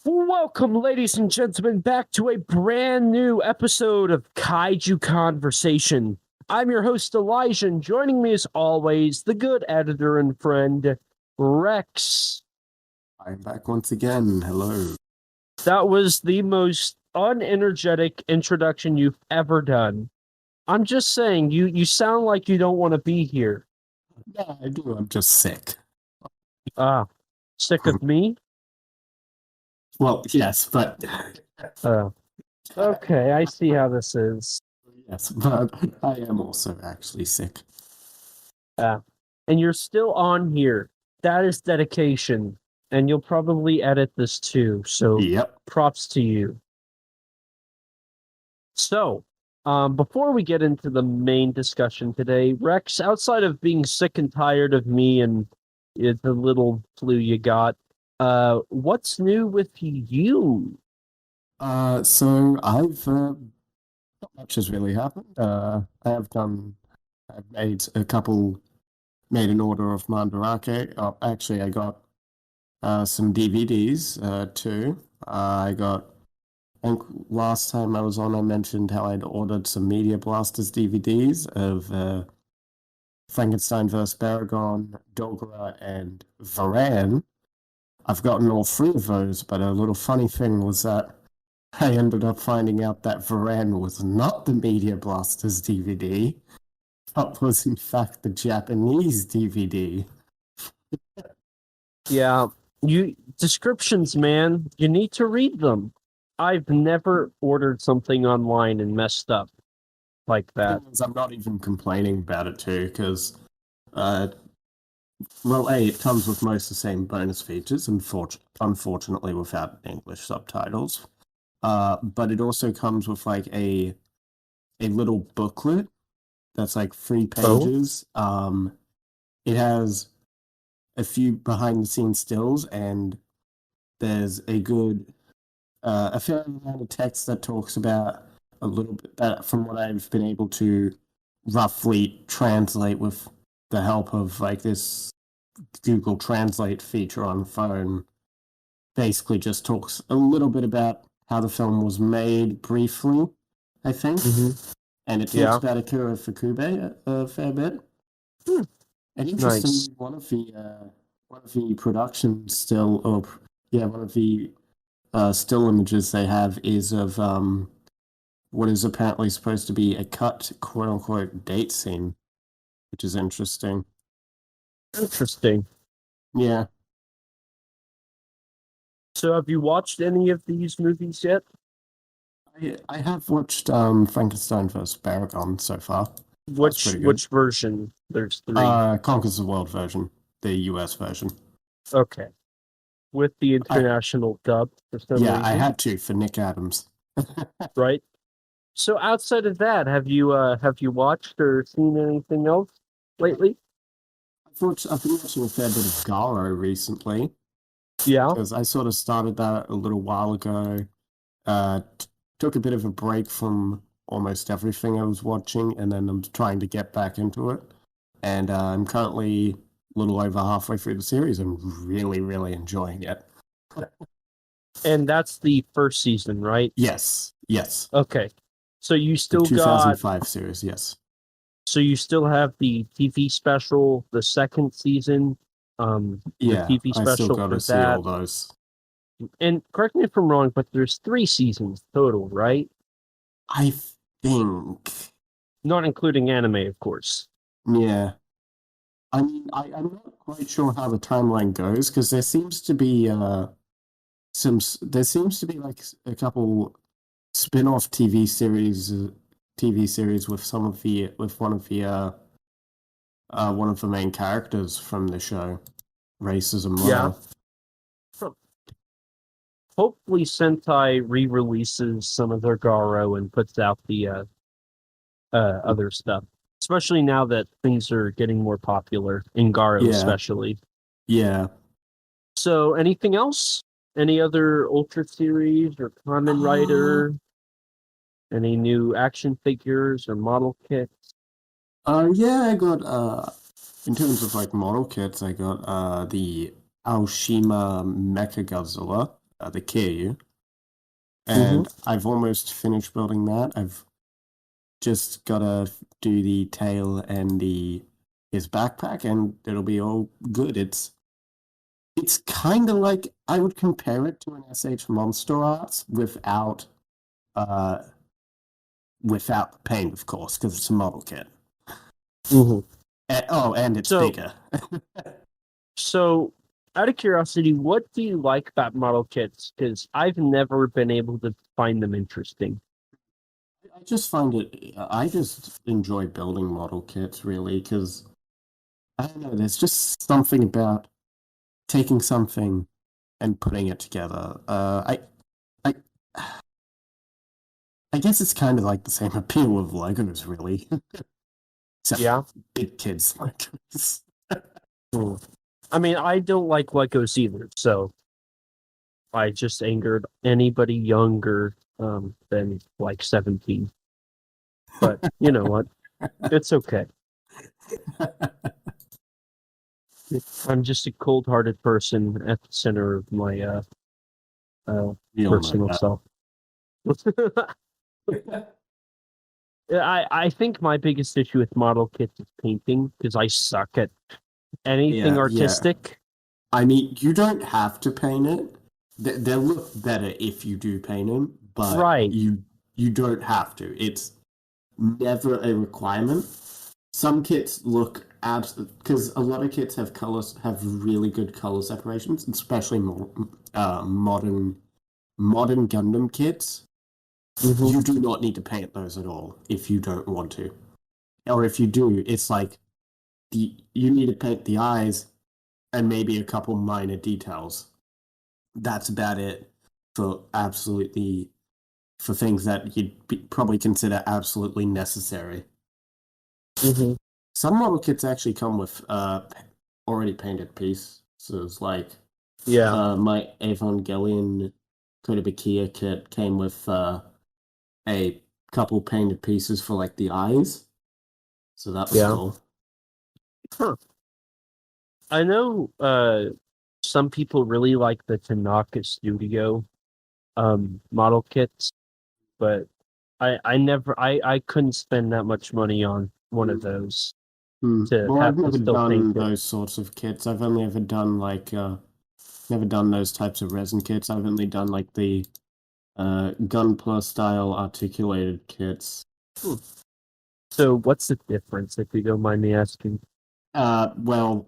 Welcome, ladies and gentlemen, back to a brand new episode of Kaiju Conversation. I'm your host, Elijah, and joining me as always, the good editor and friend, Rex. I'm back once again. Hello. That was the most unenergetic introduction you've ever done. I'm just saying, you sound like you don't want to be here. Yeah, I do. I'm just sick. Sick of me? Well, yes, but... Okay, I see how this is. Yes, but I am also actually sick. And you're still on here. That is dedication. And you'll probably edit this too, so Yep. props to you. So, before we get into the main discussion today, Rex, outside of being sick and tired of me and the little flu you got, what's new with you? So I've not much has really happened. I've made an order of Mandarake. Oh, actually, I got some DVDs too. I think last time I was on, I mentioned how I'd ordered some Media Blasters DVDs of Frankenstein vs. Baragon, Dogora, and Varan. I've gotten all three of those, but a little funny thing was that I ended up finding out that Varan was not the Media Blasters DVD, but was in fact the Japanese DVD. Yeah, descriptions, man, you need to read them. I've never ordered something online and messed up like that. I'm not even complaining about it too, because well, it comes with most of the same bonus features, unfortunately without English subtitles. But it also comes with like a little booklet that's like 3 pages. It has a few behind the scenes stills, and there's a fair amount of text that talks about a little bit that, from what I've been able to roughly translate with the help of like this Google Translate feature on phone, basically just talks a little bit about how the film was made briefly, I think. Mm-hmm. And it talks about Akira Fukube a fair bit. And interestingly, Nice. one of the production still, one of the still images they have is of what is apparently supposed to be a cut, quote unquote, date scene, which is interesting. Interesting. Yeah. So have you watched any of these movies yet? I have watched Frankenstein vs. Baragon so far. Which version? There's three. Conquers the World version, the US version. Okay. With the international dub for some reason. I had to for Nick Adams. Right. So outside of that, have you watched or seen anything else lately? I've been watching a fair bit of Garo recently. Yeah. Because I sort of started that a little while ago. Took a bit of a break from almost everything I was watching, and then I'm trying to get back into it. And I'm currently a little over halfway through the series. I'm really, really enjoying it. And that's the first season, right? Yes. Okay. So you still the 2005 series, yes. So you still have the TV special, the second season, the TV special I still got to see all those. And correct me if I'm wrong, but there's 3 seasons total, right? I think. Not including anime, of course. Yeah. I mean, I'm not quite sure how the timeline goes, because there seems to be like a couple spin-off TV series with one of the main characters from the show, Racism Raw. Yeah. Hopefully Sentai re-releases some of their Garo and puts out the other stuff. Especially now that things are getting more popular, in Garo especially. Yeah. So anything else? Any other Ultra series or Kamen Rider? Any new action figures or model kits? Yeah, I got in terms of like model kits, I got the Aoshima Mechagodzilla. the Kaiju, and I've almost finished building that. I've just gotta do the tail and his backpack, and it'll be all good. It's kind of like I would compare it to an SH Monster Arts without the paint, of course, because it's a model kit. And it's bigger. So, out of curiosity, what do you like about model kits? Because I've never been able to find them interesting. I just enjoy building model kits, really, because I don't know, there's just something about taking something and putting it together. I guess it's kind of like the same appeal of Legos, really. Except big kids Legos. I mean, I don't like Legos either, so I just angered anybody younger than like 17. But you know what? It's okay. I'm just a cold-hearted person at the center of my personal self. I think my biggest issue with model kits is painting, because I suck at anything artistic. I mean, you don't have to paint it. They'll look better if you do paint them, but you don't have to. It's never a requirement. Some kits look because a lot of kits have really good color separations, especially modern Gundam kits. You do not need to paint those at all if you don't want to, or if you do, it's like you need to paint the eyes and maybe a couple minor details. That's about it for things that you'd probably consider absolutely necessary. Some model kits actually come with already painted pieces, like my Evangelion Kotobukiya kit came with a couple painted pieces for like the eyes, so that was cool. Huh. I know some people really like the Tanaka Studio model kits, but I couldn't spend that much money on one of those. Well, I've never done those sorts of kits. I've only ever done never done those types of resin kits. I've only done like the Gunpla style articulated kits. So what's the difference, if you don't mind me asking? Well,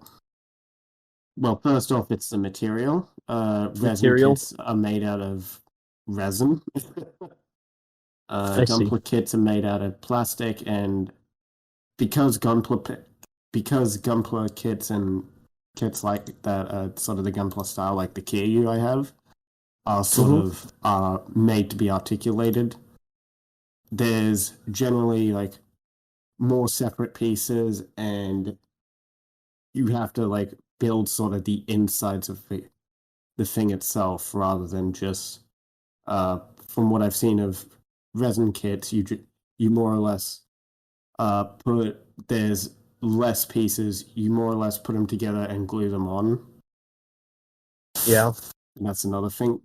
first off, it's the material. Resin kits are made out of resin. Gunpla kits are made out of plastic, and because Gunpla kits and kits like that, sort of the Gunpla style, like the Kaiju I have, are sort of made to be articulated. There's generally like more separate pieces, and you have to like build sort of the insides of the thing itself rather than just from what I've seen of resin kits, you more or less there's less pieces, you more or less put them together and glue them on. Yeah. And that's another thing.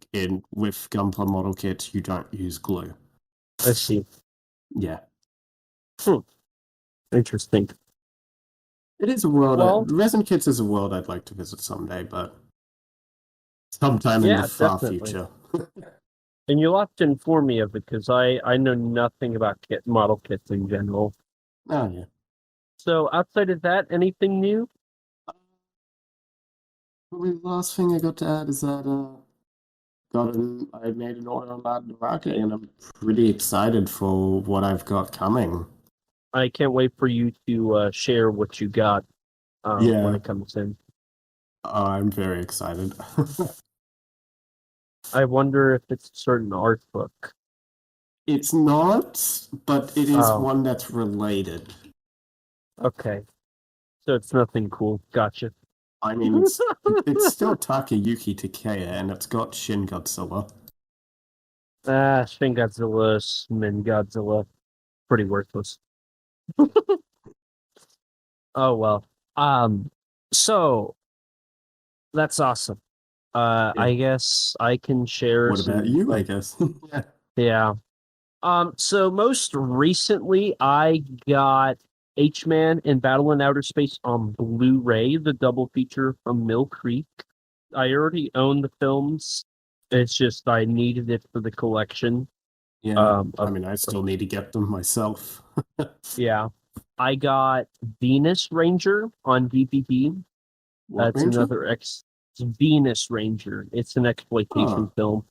With Gunpla model kits, you don't use glue. I see. Yeah. Interesting. It is a world. Resin kits is a world I'd like to visit someday, but sometime in the far future. And you'll have to inform me of it, because I know nothing about model kits in general. Oh yeah. So outside of that, anything new? Probably the last thing I got to add is that I made an order on Marchand, and I'm pretty excited for what I've got coming. I can't wait for you to share what you got when it comes in. I'm very excited. I wonder if it's a certain art book. It's not, but it is one that's related. Okay. So it's nothing cool. Gotcha. I mean, it's still Takayuki Takeya, and it's got Shin Godzilla. Shin Godzilla, Min Godzilla. Pretty worthless. Oh well. So that's awesome. I guess I can share What about some. you, I guess? Yeah. Yeah. So most recently, I got H-Man and Battle in Outer Space on Blu-ray, the double feature from Mill Creek. I already own the films. It's just I needed it for the collection. Yeah. I Of mean, I still need to get them myself. Yeah. I got Venus Ranger on DVD. What, That's Ranger? another it's Venus Ranger. It's an exploitation Oh. film.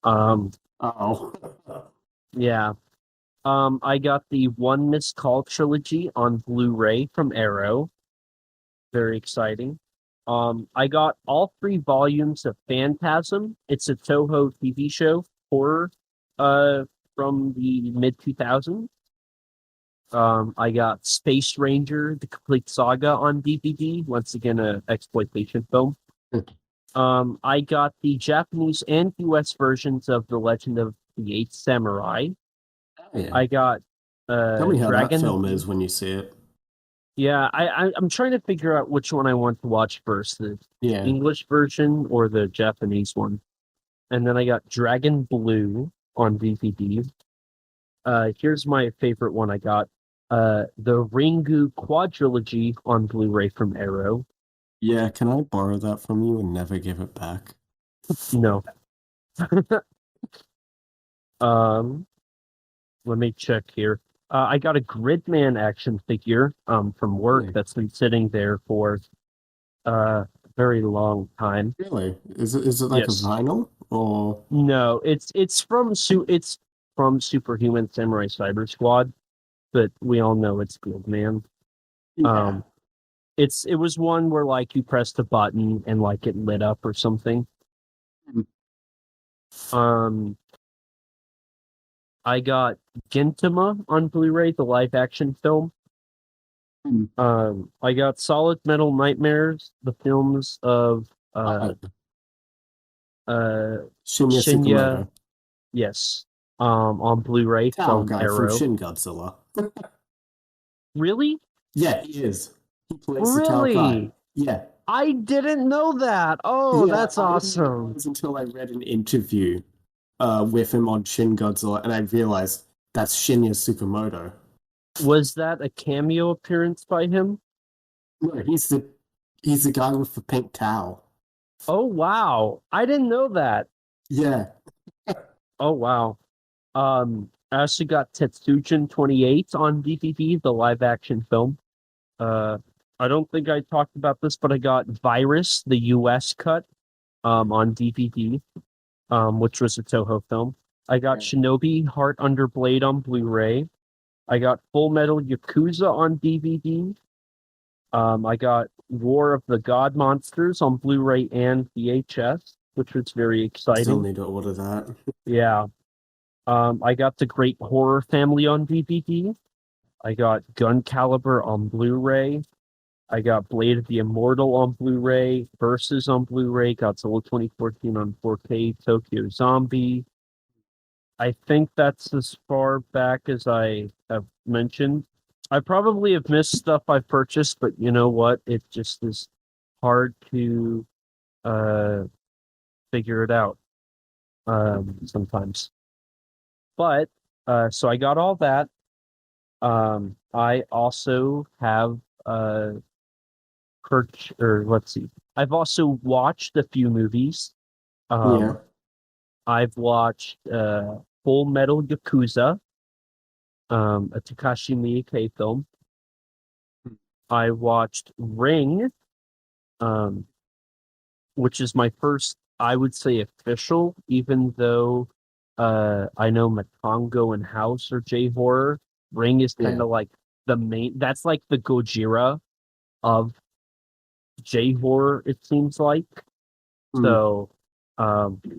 Um, Oh. yeah. I got the One Missed Call trilogy on Blu-ray from Arrow. Very exciting. I got all 3 volumes of Phantasm. It's a Toho TV show horror from the mid 2000s. I got Space Ranger, the complete saga on DVD. Once again, a exploitation film. I got the Japanese and US versions of The Legend of the Eighth Samurai. Yeah. I got Tell me how that film Dragon. is when you see it. Yeah, I'm trying to figure out which one I want to watch first, the Yeah. English version or the Japanese one. And then I got Dragon Blue on DVD. Here's my favorite one I got. The Ringu quadrilogy on Blu-ray from Arrow. Yeah, can I borrow that from you and never give it back? No. Um, Let me check here. I got a Gridman action figure from work Really? that's been sitting there for a very long time. Really? Is it like a Yes. vinyl or No, it's from Superhuman Samurai Cyber Squad, but we all know it's Gridman. yeah? Um, it was one where like you pressed a button and like it lit up or something. Hmm. Um, I got Gintama on Blu-ray, the live action film. Hmm. I got Solid Metal Nightmares, the films of Uh, uh Shinya Shinya, Tsukamoto. yes, on Blu-ray Tao from guy from Arrow. Shin Godzilla. Really? Yeah, he is. He plays the Tao guy. Really? Yeah. I didn't know that. Oh, Yeah, that's I didn't awesome. realize until I read an interview with him on Shin Godzilla, and I realized that's Shinya Tsukamoto. Was that a cameo appearance by him? No, he's the guy with the pink towel. Oh, wow. I didn't know that. Yeah. Oh, wow. I also got Tetsujin 28 on DVD, the live action film. Uh, I don't think I talked about this, but I got Virus, the US cut, on DVD, which was a Toho film. I got Yeah. Shinobi Heart Under Blade on Blu-ray. I got Full Metal Yakuza on DVD. I got War of the God Monsters on Blu-ray and VHS, which was very Still exciting. need to order that. Yeah. I got The Great Horror Family on DVD. I got Gun Caliber on Blu-ray. I got Blade of the Immortal on Blu-ray, Versus on Blu-ray, Godzilla 2014 on 4K, Tokyo Zombie. I think that's as far back as I have mentioned. I probably have missed stuff I've purchased, but you know what? It just is hard to uh, figure it out sometimes. But so I got all that. I also have or let's see. I've also watched a few movies. Yeah. Um, I've watched Full Metal Yakuza, a Takashi Miike film. I watched Ring, um, which is my first, I would say, official, even though I know Matango and House are J horror. Ring is kind Yeah. of like the main, that's like the Gojira of J horror, it seems like. Mm. So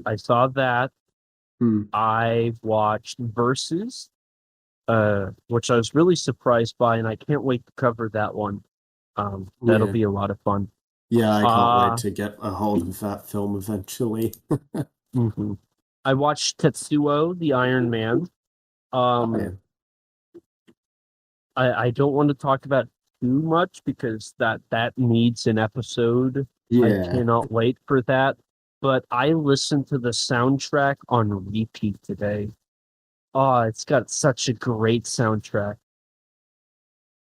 I saw that. Mm. I watched Versus, which I was really surprised by, and I can't wait to cover that one. That'll Yeah. be a lot of fun. Yeah, I can't wait Uh, to get a hold of that film eventually. mhm. I watched Tetsuo, the Iron Man. Oh, yeah. Um, I don't want to talk about too much because that needs an episode. I Yeah. cannot wait for that. but I listened to the soundtrack on repeat today. Oh, it's got such a great soundtrack.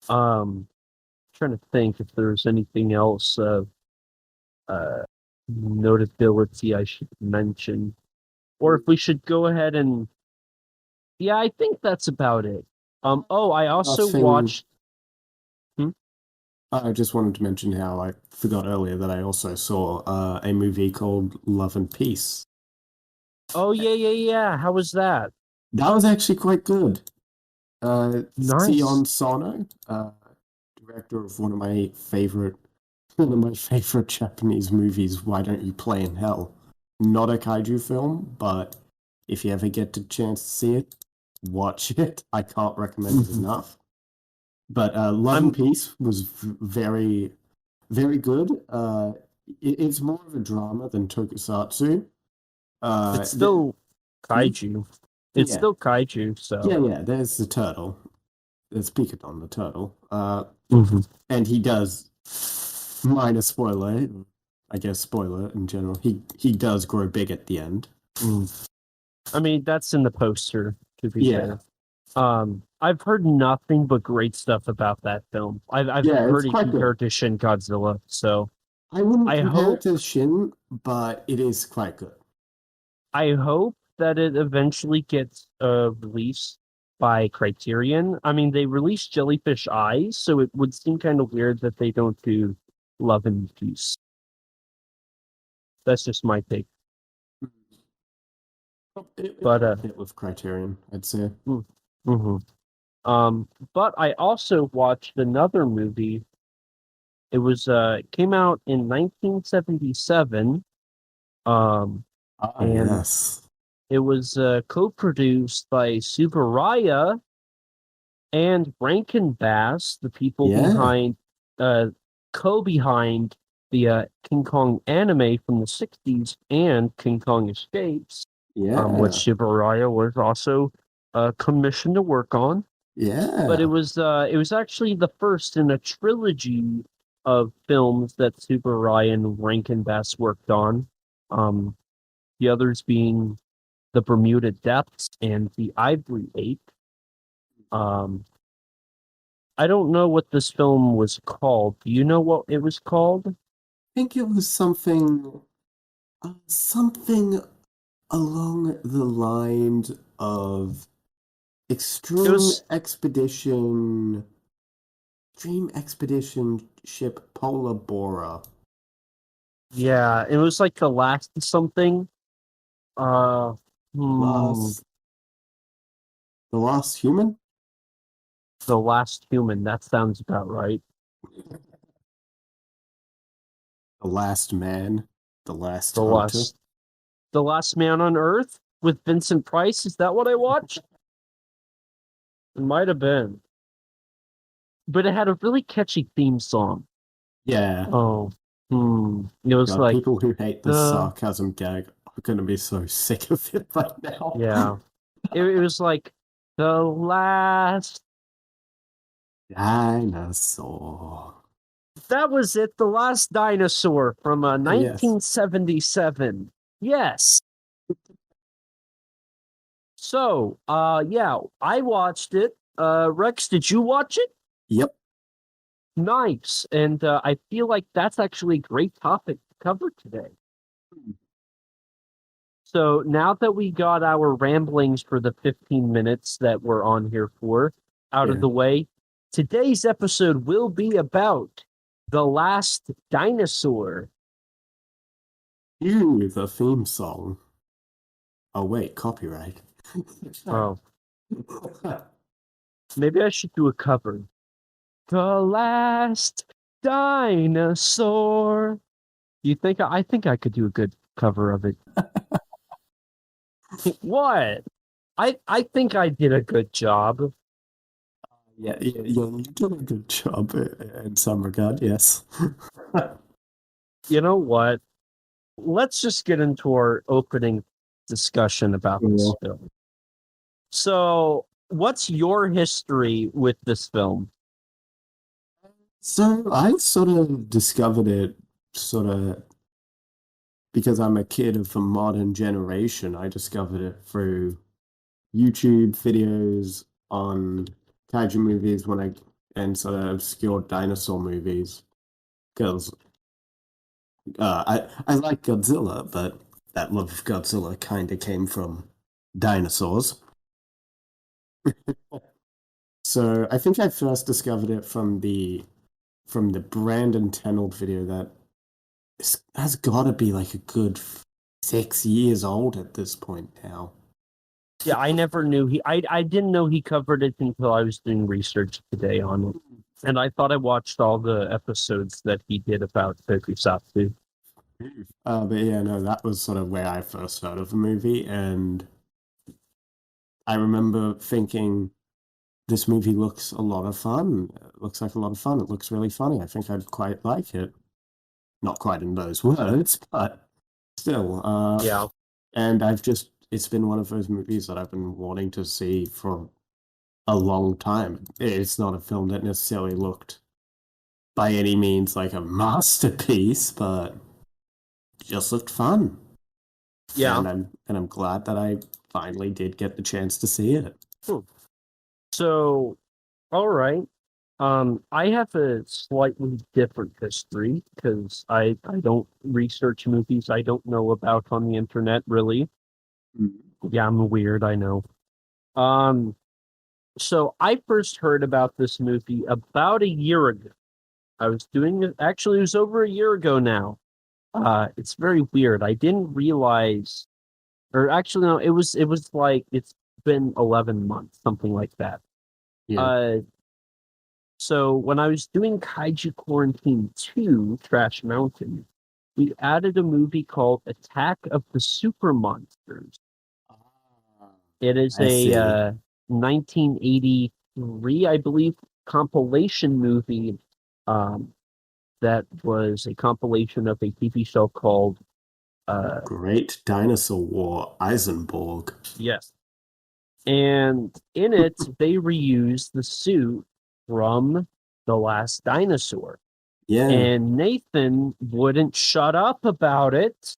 Trying to think if there's anything else of notability I should mention, or if we should go ahead and. Yeah, I think that's about it. I also Last thing, watched. Hmm? I just wanted to mention how I forgot earlier that I also saw a movie called Love and Peace. Oh yeah. How was that? That was actually quite good. Nice. Sion Sono, director of one of my favorite Japanese movies, Why Don't You Play in Hell? Not a kaiju film, but if you ever get the chance to see it, watch it. I can't recommend it enough. But Love and I'm. Peace was very, very good. It's more of a drama than Tokusatsu. Uh, It's th- still hmm? kaiju. It's Yeah, still kaiju. So. yeah. There's the turtle. There's Picadon, the turtle. Mhm. And he does, minor spoiler, I guess spoiler in general. He does grow big at the end. Mm. I mean, that's in the poster. To be Yeah, fair. I've heard nothing but great stuff about that film. I've yeah. It's heard it quite good. compared to Shin Godzilla. So I wouldn't I compare it hope to Shin, but it is quite good. I hope that it eventually gets released by Criterion. I mean, they released Jellyfish Eyes, so it would seem kind of weird that they don't do Love and Peace. That's just my take. It But would fit with Criterion, I'd say. mm, mhm. But I also watched another movie. It came out in 1977. Um, Ah, and yes. it was co-produced by Tsuburaya and Rankin Bass, the people Yeah, behind, uh, behind the King Kong anime from the 60s and King Kong Escapes, which yeah, Tsuburaya was also commissioned to work on. But yeah. it was actually the first in a trilogy of films that Tsuburaya and Rankin Bass worked on. Um, the others being the Bermuda Depths and the Ivory Ape. Um, I don't know what this film was called. Do you know what it was called? I think it was something along the lines of It Extreme was Expedition, Extreme Expedition Ship Polar Bora. yeah, it was like the last something. Uh, The hmm, last, the last human? the last human. That sounds about right. The last man? The last The hunter? last, the last man on Earth with Vincent Price. Is that what I watched? It might have been, but it had a really catchy theme song. Yeah. Oh, it was God, like people who hate the the sarcasm gag are going to be so sick of it right now. yeah. It was like the last. Dinosaur. That was it. The Last Dinosaur from Yes. 1977. Yes. So, yeah, I watched it. Rex, did you watch it? Yep. Nice. And I feel like that's actually a great topic to cover today. So now that we got our ramblings for the 15 minutes that we're on here for out of Yeah. the way, today's episode will be about The Last Dinosaur. Cue the theme song. Oh, wait, copyright. Oh, maybe I should do a cover. The Last Dinosaur. You think I think I could do a good cover of it. What? I think I did a good job. Yeah, you did a good job in some regard, yes. You know what? Let's just get into our opening discussion about this Cool. film. So, what's your history with this film? So I sort of discovered it sort of because I'm a kid of the modern generation, I discovered it through YouTube videos on kaiju movies and sort of obscure dinosaur movies. Because I like Godzilla, but that love of Godzilla kind of came from dinosaurs. So I think I first discovered it from the Brandon Tenold video that has got to be like a good 6 years old at this point now. Yeah, I never knew I didn't know he covered it until I was doing research today on it. And I thought I watched all the episodes that he did about Tokusatsu. But yeah, no, that was sort of where I first heard of the movie, and I remember thinking, this movie looks a lot of fun. It looks like a lot of fun. It looks really funny. I think I'd quite like it. Not quite in those words, but still. Yeah. And it's been one of those movies that I've been wanting to see for a long time. It's not a film that necessarily looked by any means like a masterpiece, but just looked fun. Yeah. And I'm glad that I finally did get the chance to see it. So, all right. I have a slightly different history because I don't research movies I don't know about on the internet really. Yeah, I'm weird, I know. So I first heard about this movie about a year ago. I was doing it, actually, it was over a year ago now. It's very weird. I didn't realize, or actually, no, it was like, it's been 11 months, something like that. Yeah. So when I was doing Kaiju Quarantine 2, Trash Mountain, we added a movie called Attack of the Super Monsters. It is I see. 1983, I believe, compilation movie that was a compilation of a TV show called Great Dinosaur War, Eisenborg. Yes. And in it, they reused the suit from The Last Dinosaur. Yeah. And Nathan wouldn't shut up about it.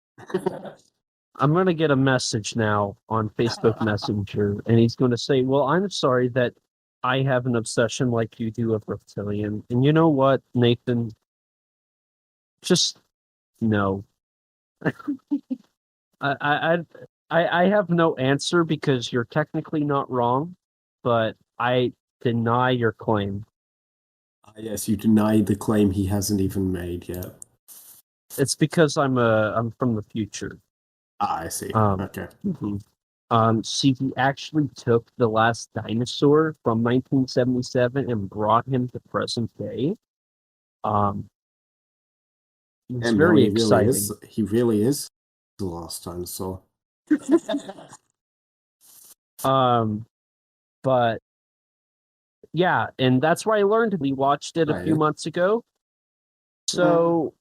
I'm going to get a message now on Facebook Messenger, and he's going to say, well, I'm sorry that I have an obsession like you do of reptilian. And you know what, Nathan? Just no. I, I have no answer because you're technically not wrong, but I deny your claim. Yes, you denied the claim he hasn't even made yet. It's because I'm from the future. I see. Okay. See, he actually took The Last Dinosaur from 1977 and brought him to present day. It's And very exciting. He really is the last dinosaur. But yeah, and that's where I learned. We watched it a few months ago. So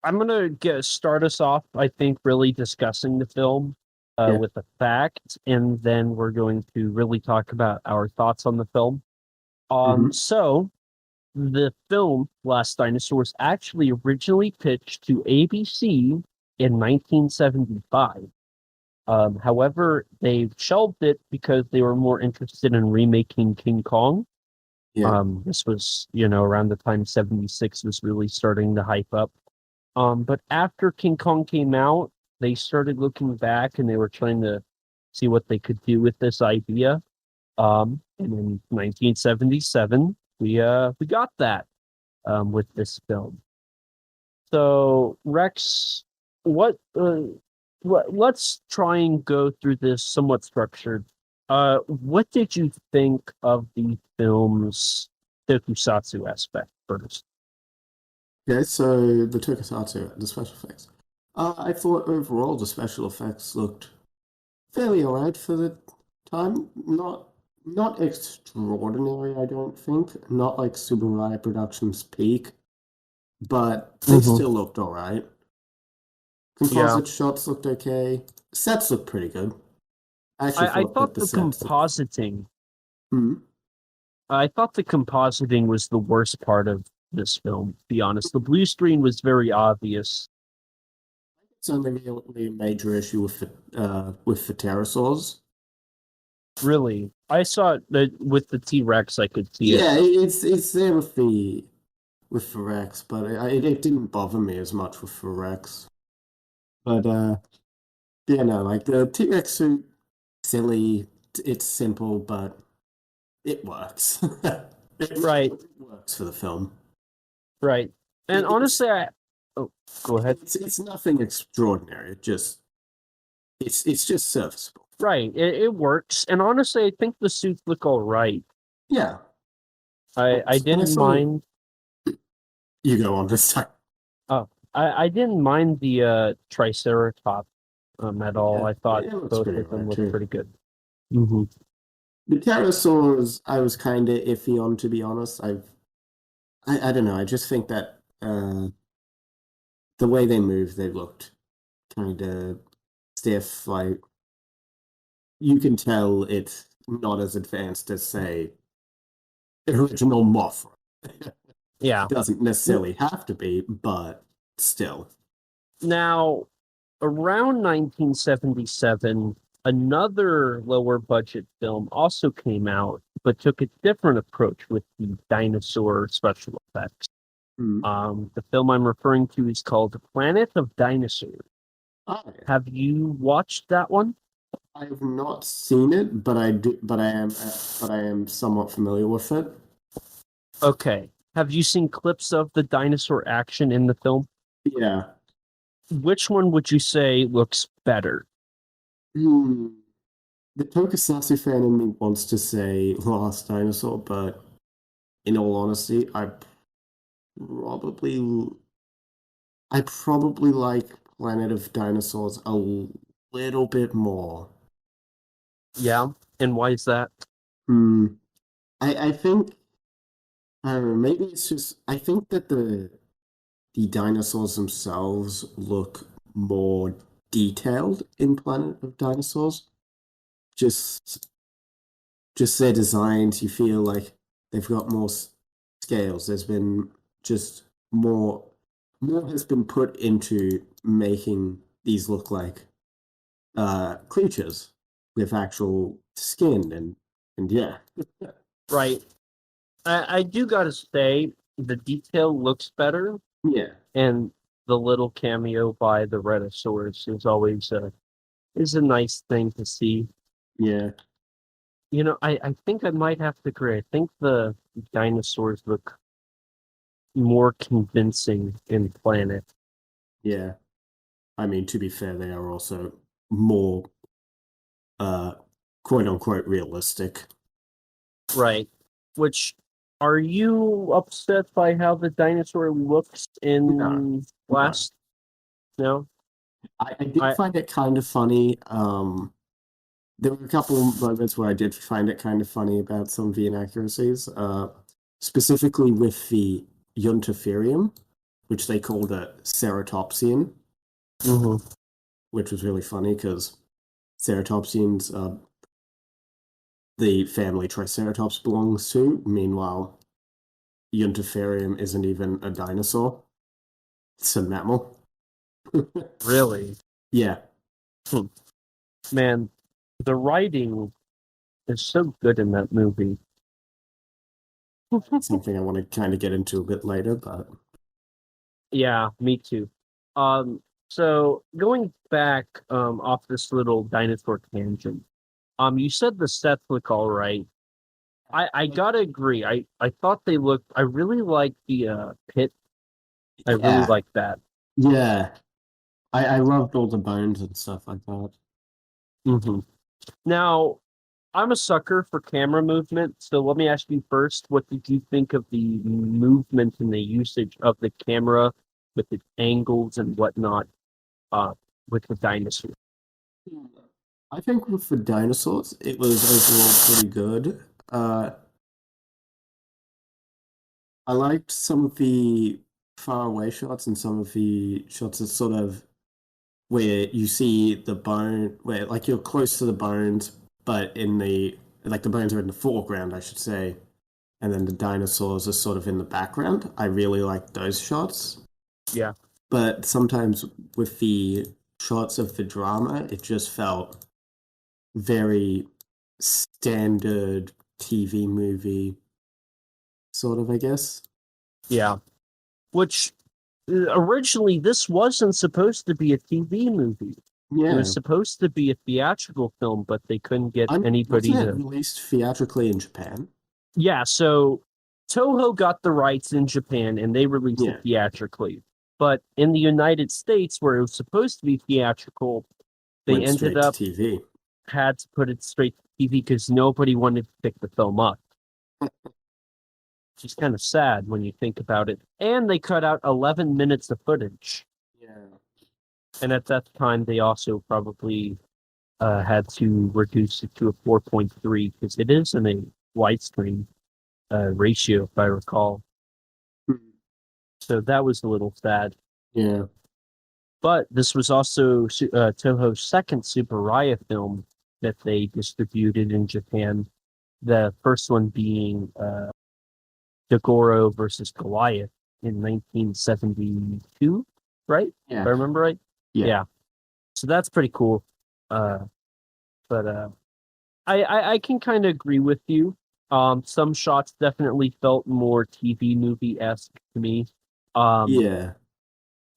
I'm gonna start us off, I think, really discussing the film with the facts, and then we're going to really talk about our thoughts on the film. So the film Last Dinosaur was actually originally pitched to ABC in 1975. However, they shelved it because they were more interested in remaking King Kong. This was, around the time 76 was really starting to hype up. But after King Kong came out, they started looking back and they were trying to see what they could do with this idea. And in 1977, we got that with this film. So Rex, let's try and go through this somewhat structured. What did you think of the film's tokusatsu aspect first? Okay, so the tokusatsu, the special effects. I thought overall the special effects looked fairly alright for the time. Not extraordinary, I don't think. Not like Tsuburaya Productions' peak, but they still looked alright. Composite shots looked okay. Sets looked pretty good. I thought the compositing. I thought the compositing was the worst part of this film, to be honest. The blue screen was very obvious. It's only really a major issue with the pterosaurs. Really, I saw it with the T-Rex. I could see it. Yeah, it's there with the Rex, but it didn't bother me as much with the Rex. But yeah, no, like the T-Rex suit, silly. It's simple, but it works. Right, It works for the film. right. And It's honestly, oh, go ahead. it's nothing extraordinary. It's just serviceable. Right, it works. And honestly, I think the suits look all right. Yeah. I And I didn't saw mind. you go on this time. Oh, I didn't mind the Triceratops at all. Yeah, I thought it looks both pretty of them alright looked too. pretty good. Hmm. The pterosaurs, I was kind of iffy on, to be honest. I don't know. I just think that the way they move, they looked kind of stiff. Like you can tell it's not as advanced as, say, the original Mothra. Yeah. Doesn't necessarily have to be, but still. Now, around 1977, another lower budget film also came out, but took a different approach with the dinosaur special effects. Hmm. The film I'm referring to is called Planet of Dinosaurs. Oh, yeah. Have you watched that one? I have not seen it, but I do. But I am somewhat familiar with it. Okay. Have you seen clips of the dinosaur action in the film? Yeah. Which one would you say looks better? Hmm. The Tokusatsu fan in me wants to say Last Dinosaur, but in all honesty, probably I probably like Planet of Dinosaurs a little bit more. Yeah. And why is that? Hmm. I think I don't know, maybe it's just I think that the dinosaurs themselves look more detailed in Planet of Dinosaurs. Just just their designs, you feel like they've got more scales. There's been just more has been put into making these look like creatures with actual skin and yeah. Right. I do gotta say, the detail looks better, Yeah. and the little cameo by the Rhedosaurus is a nice thing to see. Yeah. You know, I think I might have to agree. I think the dinosaurs look more convincing in Planet. Yeah. I mean, to be fair, they are also more uh quote unquote realistic. Right. Which, are you upset by how the dinosaur looks No, in no. Last? No? I did I find it kind of funny. There were a couple moments where I did find it kind of funny about some of the inaccuracies, specifically with the Yuntaferium, which they called a ceratopsian, mhm. which was really funny because ceratopsians the family Triceratops belongs to. Meanwhile, Yuntaferium isn't even a dinosaur, it's a mammal. Really? Yeah, Hmm. Man, the writing is so good in that movie. something I want to kind of get into a bit later, but Yeah, me too. So going back off this little dinosaur tangent, you said the sets look all right. I gotta agree. I thought they looked. I really like the pit. I really yeah, like that. yeah. I loved all the bones and stuff like that. Hmm. Now, I'm a sucker for camera movement, so let me ask you first, what did you think of the movement and the usage of the camera with its angles and whatnot uh, with the dinosaur? I think with the dinosaurs, it was overall pretty good. I liked some of the far away shots and some of the shots that sort of where you see the bone, where like you're close to the bones, but in the like the bones are in the foreground, I should say, and then the dinosaurs are sort of in the background. I really like those shots. Yeah. but sometimes with the shots of the drama, it just felt very standard TV movie, sort of, I guess. Yeah. Which originally this wasn't supposed to be a TV movie. It Yeah. was supposed to be a theatrical film, but they couldn't get anybody Wasn't it to. released theatrically in Japan? Yeah, so Toho got the rights in Japan and they released Yeah. it theatrically. But in the United States, where it was supposed to be theatrical, they Went ended straight to up TV. had to put it straight to TV because nobody wanted to pick the film up. Which is kind of sad when you think about it. And they cut out 11 minutes of footage. Yeah. And at that time, they also probably had to reduce it to a 4.3 because it is in a widescreen ratio, if I recall. So that was a little sad. Yeah. But this was also Toho's second Tsuburaya film that they distributed in Japan. The first one being Dagoro versus Goliath in 1972, right? Yeah. If I remember right? Yeah. So that's pretty cool. But I can kind of agree with you. Some shots definitely felt more TV movie-esque to me. Yeah.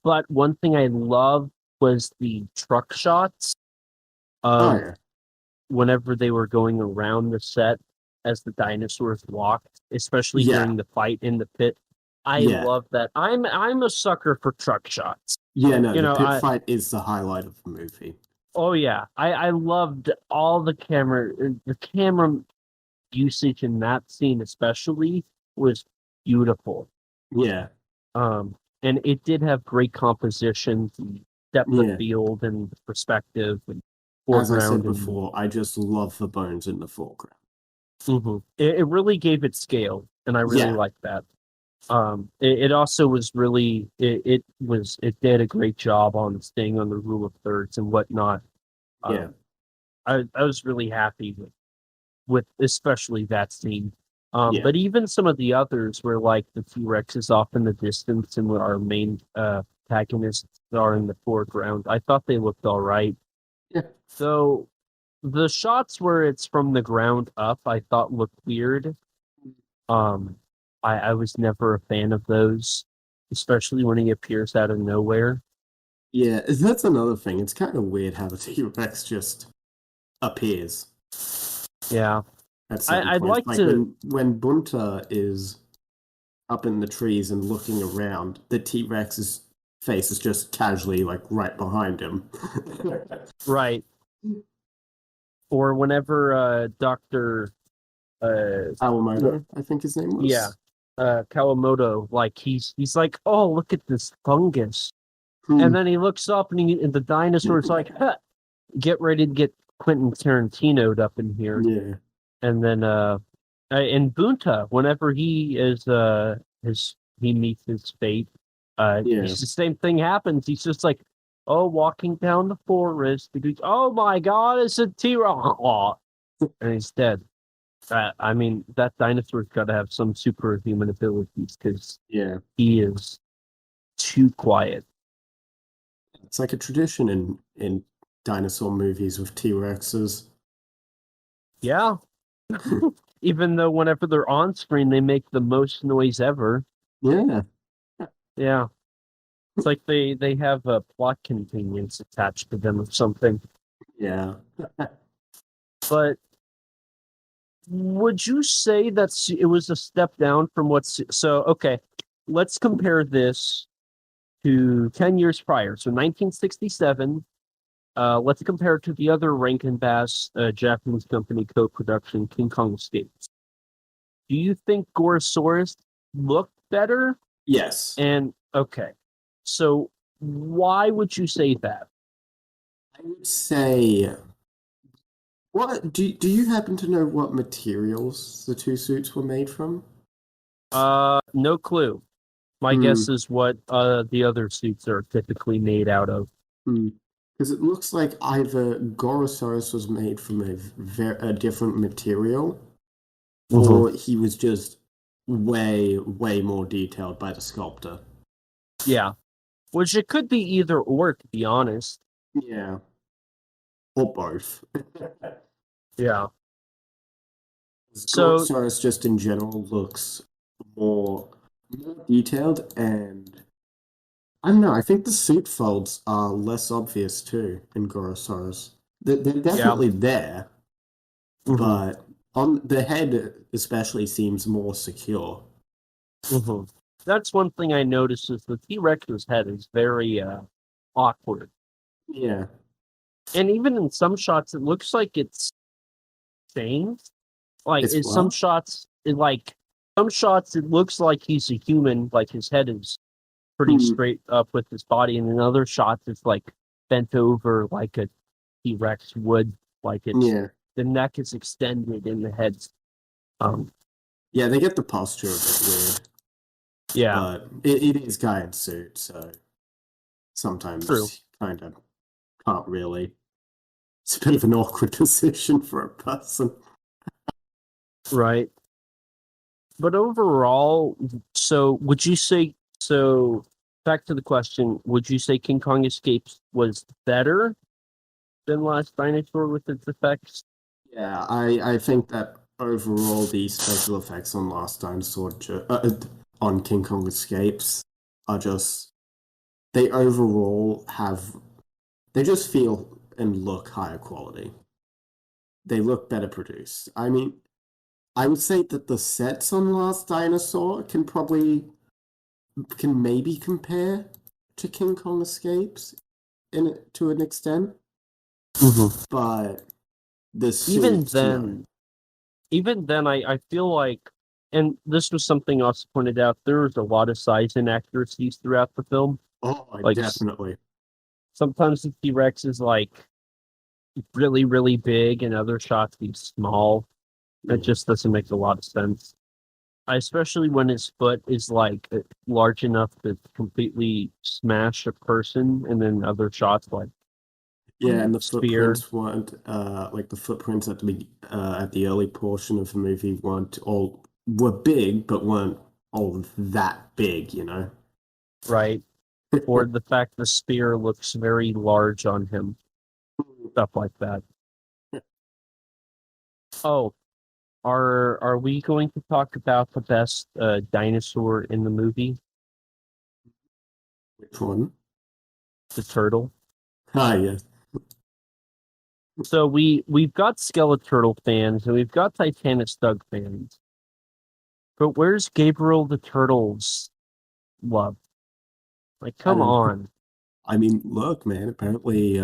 But one thing I loved was the truck shots Oh, of yeah. whenever they were going around the set as the dinosaurs walked, especially Yeah. during the fight in the pit. I Yeah. love that. I'm a sucker for truck shots. Yeah, no, You the know, pit fight is the highlight of the movie. oh yeah, I loved all the camera usage in that scene especially was beautiful. Yeah. And it did have great composition, the depth of Yeah. field and perspective and As I said foreground. before, I just love the bones in the foreground. It really gave it scale, and I really Yeah. liked that. It also was really it did a great job on staying on the rule of thirds and whatnot. Yeah. I was really happy with especially that scene. Yeah. But even some of the others where like the T-Rex is off in the distance and where our main protagonists are in the foreground, I thought they looked all right. Yeah. So the shots where it's from the ground up, I thought looked weird. I was never a fan of those, especially when he appears out of nowhere. Yeah, that's another thing. It's kind of weird how the T-Rex just appears Yeah. at certain I'd points. like to when Bunta is up in the trees and looking around, the T-Rex's face is just casually like right behind him. right. Or whenever Dr. Awamoto, I think his name was. Yeah. Kawamoto, like he's like, oh, look at this fungus. And then he looks up and the dinosaur's like, huh, get ready to get Quentin Tarantino'd up in here. Yeah. And then in Bunta, whenever he is he meets his fate, it's the same thing happens. He's just like, oh, walking down the forest. Oh my god, it's a T-Rex. And he's dead. I mean, that dinosaur's got to have some superhuman abilities because he is too quiet. It's like a tradition in dinosaur movies with T-Rexes. Yeah. Even though whenever they're on screen, they make the most noise ever. Yeah. Yeah. It's like they have a plot convenience attached to them or something. Yeah. But would you say that it was a step down from what's... So, okay, let's compare this to 10 years prior. So 1967, let's compare it to the other Rankin Bass Japanese company co-production, King Kong Escapes. Do you think Gorosaurus looked better? Yes. And, okay, so why would you say that? I would say... What do you happen to know what materials the two suits were made from? No clue. My guess is what the other suits are typically made out of. Because it looks like either Gorosaurus was made from a different material, or he was just way more detailed by the sculptor. Yeah. Which it could be either or, to be honest. Yeah. Or both. Yeah. So, Gorosaurus just in general looks more detailed, and I don't know, I think the suit folds are less obvious too in Gorosaurus. They're definitely there, but on the head especially seems more secure. That's one thing I noticed is the T-Rex's head is very awkward. Yeah. And even in some shots, it looks like it's changed. Like, It's in some what? shots, it looks like he's a human, like his head is pretty straight up with his body, and in other shots, it's like bent over like a T-Rex would, like it's the neck is extended and the head's yeah, they get the posture a bit weird. Yeah. But it is guy in suit, so sometimes kind of can't really. It's a bit of an awkward position for a person. Right. But overall, so would you say, so back to the question, would you say King Kong Escapes was better than Last Dinosaur with its effects? Yeah, I think that overall the special effects on Last Dinosaur on King Kong Escapes are just they overall have they just feel and look higher quality. They look better produced. I mean, I would say that the sets on Last Dinosaur can maybe compare to King Kong Escapes to an extent, but the suits, even then, I feel like, and this was something also pointed out, there was a lot of size inaccuracies throughout the film. Oh, like definitely. Sometimes the T-Rex is like really, really big, and other shots he's small. It just doesn't make a lot of sense. Especially when his foot is like large enough to completely smash a person, and then other shots like and the spear. footprints weren't like the footprints at the early portion of the movie were big, but weren't all that big, you know. Right. Or the fact the spear looks very large on him. Stuff like that. Oh, are we going to talk about the best dinosaur in the movie? Which one? The turtle. Ah, yes. So we've got Skeleturtle fans and we've got Titanis Doug fans. But where's Gabriel the Turtle's love? Like, come on. I mean, look, man. Apparently,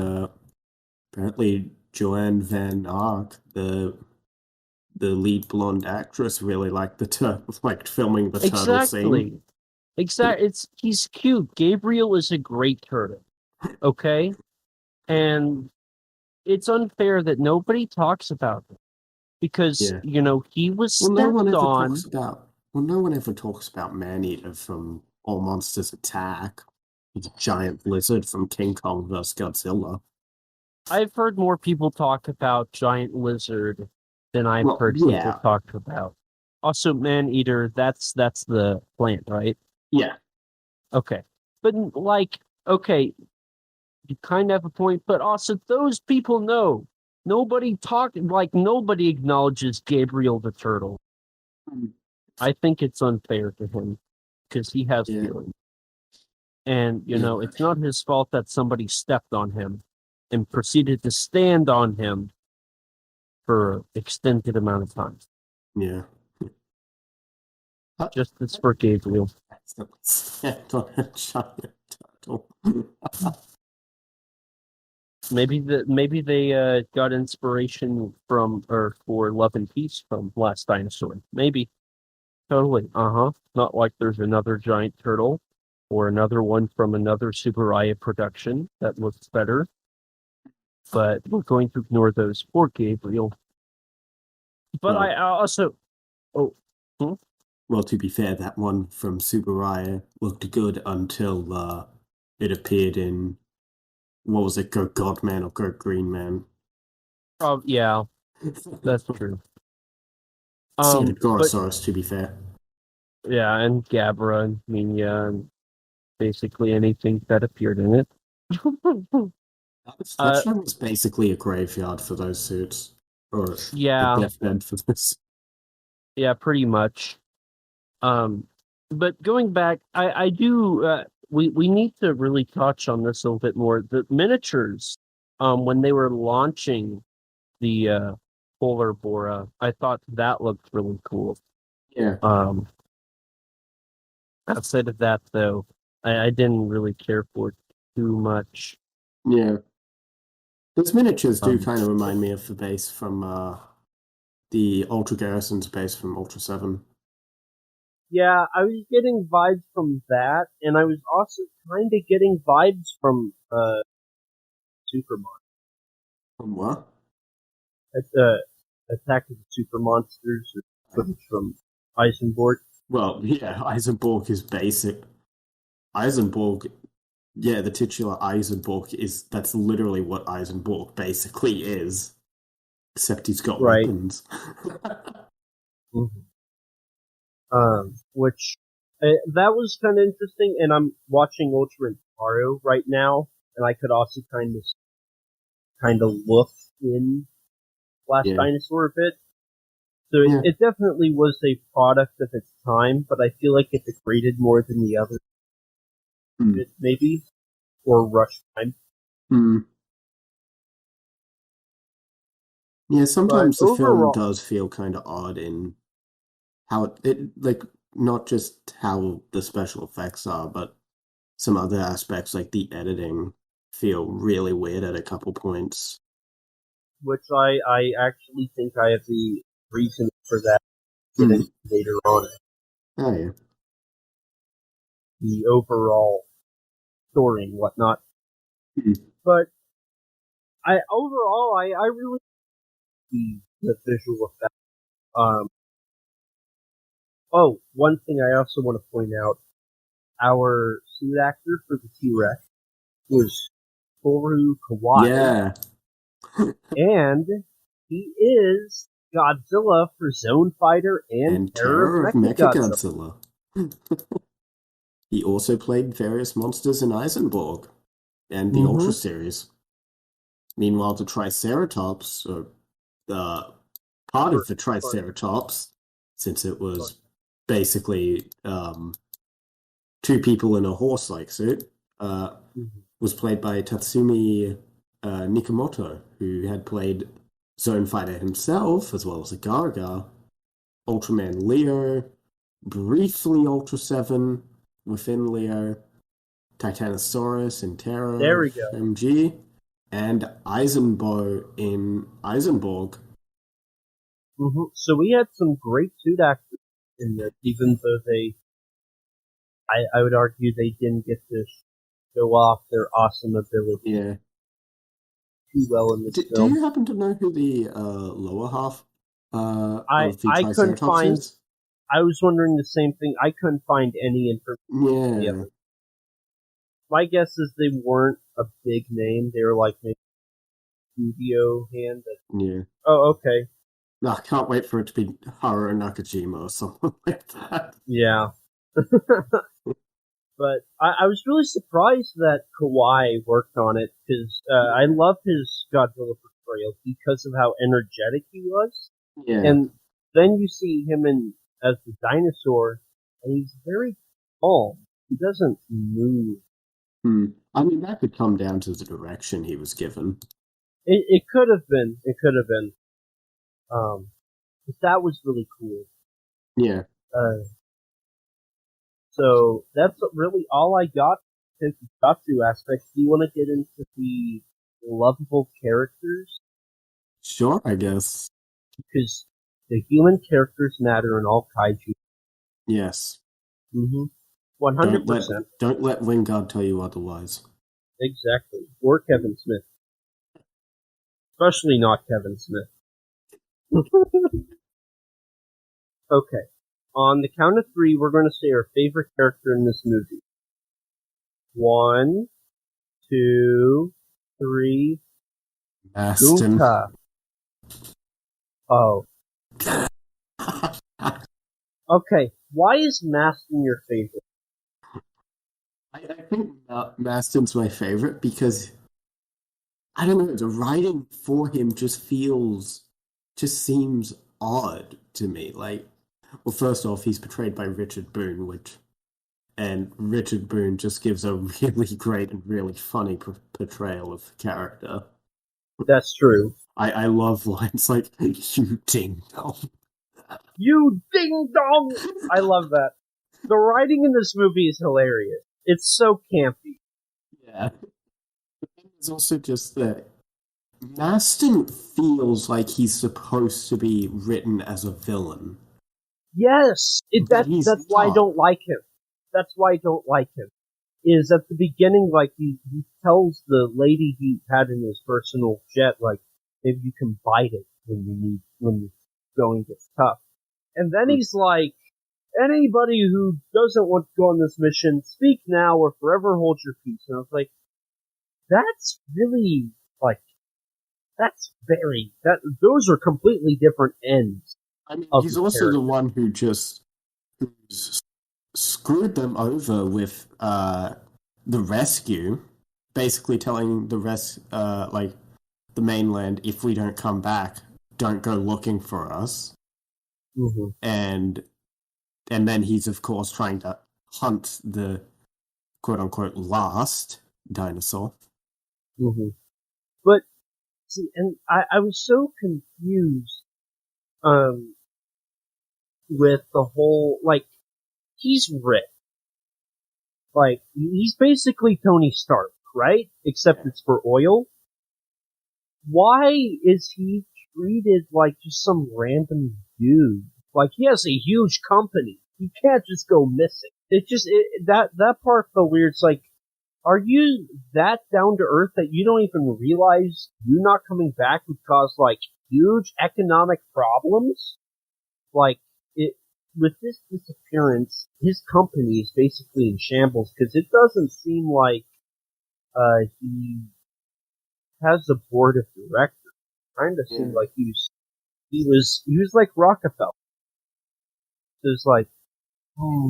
Joanne Van Ark, the lead blonde actress, really liked liked filming the turtle scene. Exactly. He's cute. Gabriel is a great turtle. Okay? And it's unfair that nobody talks about him. Because, he was stepped on. No one ever talks about Maneater from All Monsters Attack. He's a giant lizard from King Kong vs. Godzilla. I've heard more people talk about Giant Lizard than I've heard people talk about. Also, Maneater, that's the plant, right? Yeah. Okay. But, okay, you kind of have a point, but also those people know. Nobody acknowledges Gabriel the Turtle. I think it's unfair to him because he has feelings. And, it's not his fault that somebody stepped on him and proceeded to stand on him for an extended amount of time. Yeah. Justice for Gabriel. Stepped on a giant turtle. Maybe they got inspiration from or for Love and Peace from Last Dinosaur. Maybe. Totally. Not like there's another giant turtle or another one from another Tsuburaya production that looks better. But we're going to ignore those for Gabriel. But I also Well, to be fair, that one from Tsuburaya looked good until it appeared in what was it, Go Godman or Go Green Man? Yeah, that's true. Gorosaurus, to be fair. Yeah, and Gabra and Minya and basically anything that appeared in it. That show was basically a graveyard for those suits, or Yeah. a deathbed for this. Yeah, pretty much. But going back, I do. We need to really touch on this a little bit more. The miniatures, when they were launching the Polar Bora, I thought that looked really cool. Yeah. Outside of that, though, I didn't really care for it too much. Yeah. Those miniatures do kind of remind me of the base from the Ultra Garrison's base from Ultra 7. Yeah, I was getting vibes from that, and I was also kind of getting vibes from Supermon. From what? At the Attack of the Super Monsters, or footage from Eisenborg. Well, yeah, Eisenborg is basic. Eisenborg, yeah, the titular Eisenborg that's literally what Eisenborg basically is. Except he's got weapons. Mm-hmm. Which that was kind of interesting, and I'm watching Ultra Taro right now, and I could also kind of look in Last Dinosaur a bit. So it definitely was a product of its time, but I feel like it degraded more than the other, maybe, or rushed time. Yeah, sometimes the film does feel kind of odd in how it like not just how the special effects are, but some other aspects like the editing feel really weird at a couple points. Which I actually think I have the reason for that later on. Oh yeah. The overall story and whatnot. But I really the visual effect. One thing I also want to point out, our suit actor for the T-Rex was Toru Kawai. Yeah. And he is Godzilla for Zone Fighter and Terror of Mechagodzilla. He also played various monsters in Eisenborg and the Ultra series. Meanwhile, the Triceratops, or part of the Triceratops, since it was basically two people in a horse-like suit, was played by Tatsumi Nikamoto, who had played Zone Fighter himself, as well as Agaraga, Ultraman Leo, briefly Ultra 7 within Leo, Titanosaurus in Terror MG, and Eisenbo in Eisenborg. So we had some great suit actors in this, even though I would argue they didn't get to show off their awesome ability too well in this film. Do you happen to know who the lower half of the I couldn't find. is? I was wondering the same thing. I couldn't find any information. Yeah. My guess is they weren't a big name. They were like maybe studio hand. Yeah. Oh, okay. No, I can't wait for it to be Haru Nakajima or something like that. Yeah. But I was really surprised that Kawai worked on it, because I love his Godzilla portrayal because of how energetic he was. Yeah. And then you see him as the dinosaur, and he's very calm. He doesn't move. I mean, that could come down to the direction he was given. It could have been. It could have been. But that was really cool. Yeah. So that's really all I got in the Tokusatsu aspects. Do you want to get into the lovable characters? Sure, I guess. Because the human characters matter in all kaiju. Yes. 100%. Don't let Wingard tell you otherwise. Exactly. Or Kevin Smith. Especially not Kevin Smith. Okay. On the count of 3, we're going to say our favorite character in this movie. 1, 2, 3. Aston. Gunka. Oh. Okay. Why is Maston your favorite? I think Maston's my favorite because I don't know, the writing for him just seems odd to me. Like, well, first off, he's portrayed by Richard Boone, and Richard Boone just gives a really great and really funny portrayal of the character. That's true. I love lines like "you ding dong." You ding dong! I love that. The writing in this movie is hilarious. It's so campy. Yeah. It's also just that Maston feels like he's supposed to be written as a villain, Yes, but he's that's why I not. don't like him. That's why I don't like him. Is at the beginning, like he tells the lady he had in his personal jet, like maybe you can bite it when the going gets tough. And then he's like, anybody who doesn't want to go on this mission, speak now or forever hold your peace. And I was like, that's really like that's very that those are completely different ends I mean, of he's the also the character. one who's screwed them over with the rescue, basically telling like the mainland, if we don't come back, don't go looking for us. Mm-hmm. And then he's of course trying to hunt the quote unquote last dinosaur. Mm-hmm. But see, and I was so confused um with the whole like he's rich. Like he's basically Tony Stark, right? Except Yeah. it's for oil. Why is he treated like just some random dude? Like he has a huge company. He can't just go missing. That part felt weird. It's like, are you that down to earth that you don't even realize you not coming back would cause like huge economic problems? Like it with this disappearance, his company is basically in shambles because it doesn't seem like he has a board of directors. Kind of seemed Yeah. like he was like Rockefeller. It was like,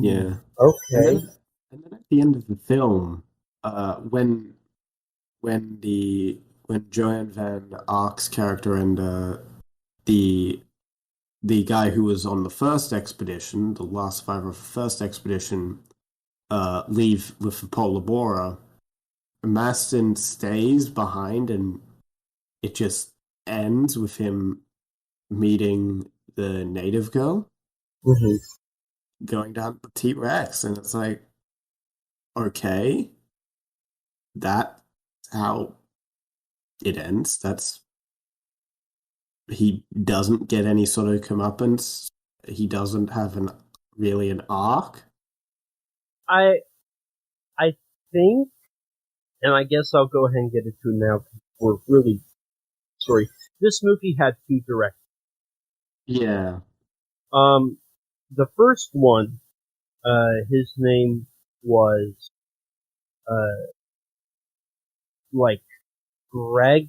Yeah. And okay. then at the end of the film, when when Joanne Van Ark's character and the the guy who was on the first expedition, the last survivor of the first expedition, leave with the polar borer, Maston stays behind, and it just ends with him meeting the native girl, Mm-hmm. going down to the T Rex, and it's like, okay, that's how it ends. That's he doesn't get any sort of comeuppance. He doesn't have an arc. I I think, and I guess I'll go ahead and get into it now. We're really sorry. This movie had two directors. Yeah, Um, the first one, his name was like Greg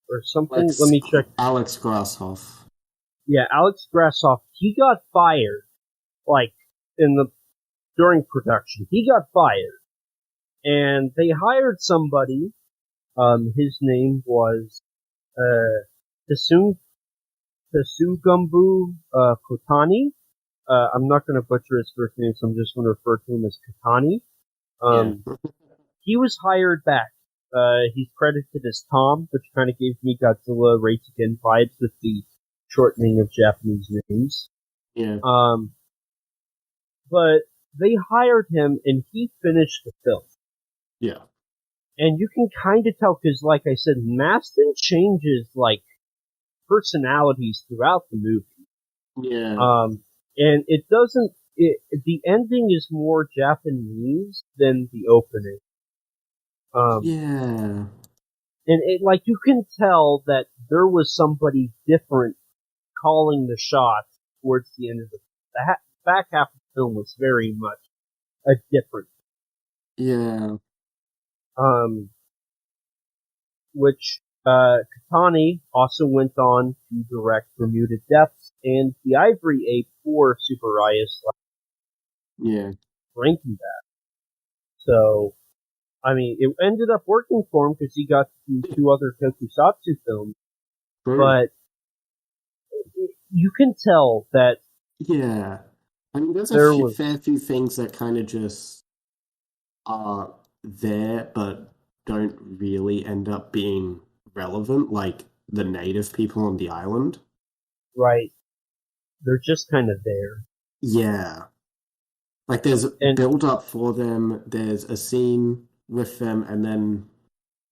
or something. Let Alex me check. Alex Grasshoff. Yeah, Alex Grassoff. He got fired like in the during production. He got fired, and they hired somebody. His name was uh, Tasun Tasugumbu Kotani. I'm not going to butcher his first name, so I'm just going to refer to him as Katani. Yeah, He was hired back. He's credited as Tom, which kind of gave me Godzilla Rates Again vibes with the shortening of Japanese names. yeah, Um, but they hired him, and he finished the film. yeah, And you can kind of tell, because like I said, Maston changes, like, personalities throughout the movie. yeah, And it doesn't, the ending is more Japanese than the opening. yeah, And it, like, you can tell that there was somebody different calling the shots towards the end of the back half of the film was very much a different, yeah, um, which, Katani also went on to direct Bermuda Depths and The Ivory Ape for Tsuburaya / yeah. Rankin. So, I mean, it ended up working for him because he got to do 2 other Tokusatsu films, but you can tell that Yeah. I mean, there's there a was fair few things that kind of just are there, but don't really end up being relevant, like the native people on the island. right. They're just kind of there, Yeah. Like there's and build up for them, there's a scene with them, and then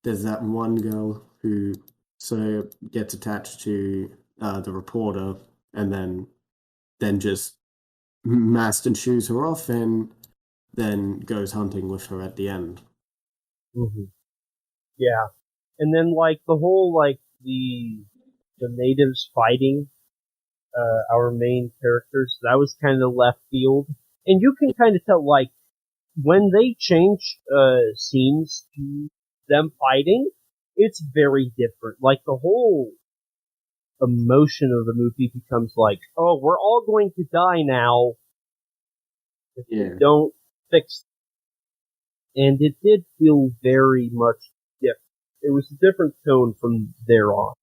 there's that one girl who sort of gets attached to the reporter, and then just Maston shoos her off and then goes hunting with her at the end. mm-hmm. Yeah, and then like the whole like the natives fighting our main characters, that was kind of left field, and you can kind of tell like when they change scenes to them fighting, it's very different. Like the whole emotion of the movie becomes like, oh, we're all going to die now if we don't fix it. And it did feel very much different. It was a different tone from there on.